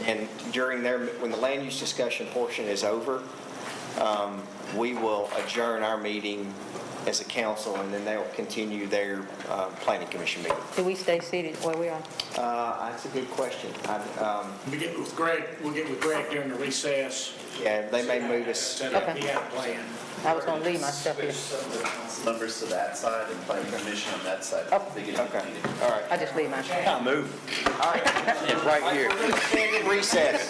And when the land use discussion portion is over, we will adjourn our meeting as a council, and then they'll continue their planning commission meeting. Do we stay seated where we are? That's a good question. We get with Greg, we'll get with Greg during the recess. Yeah, they may move us. He had a plan. I was going to leave my stuff here. Members to that side and planning commission on that side. Okay, all right. I just leave my stuff. Move. All right. Right here. Recess.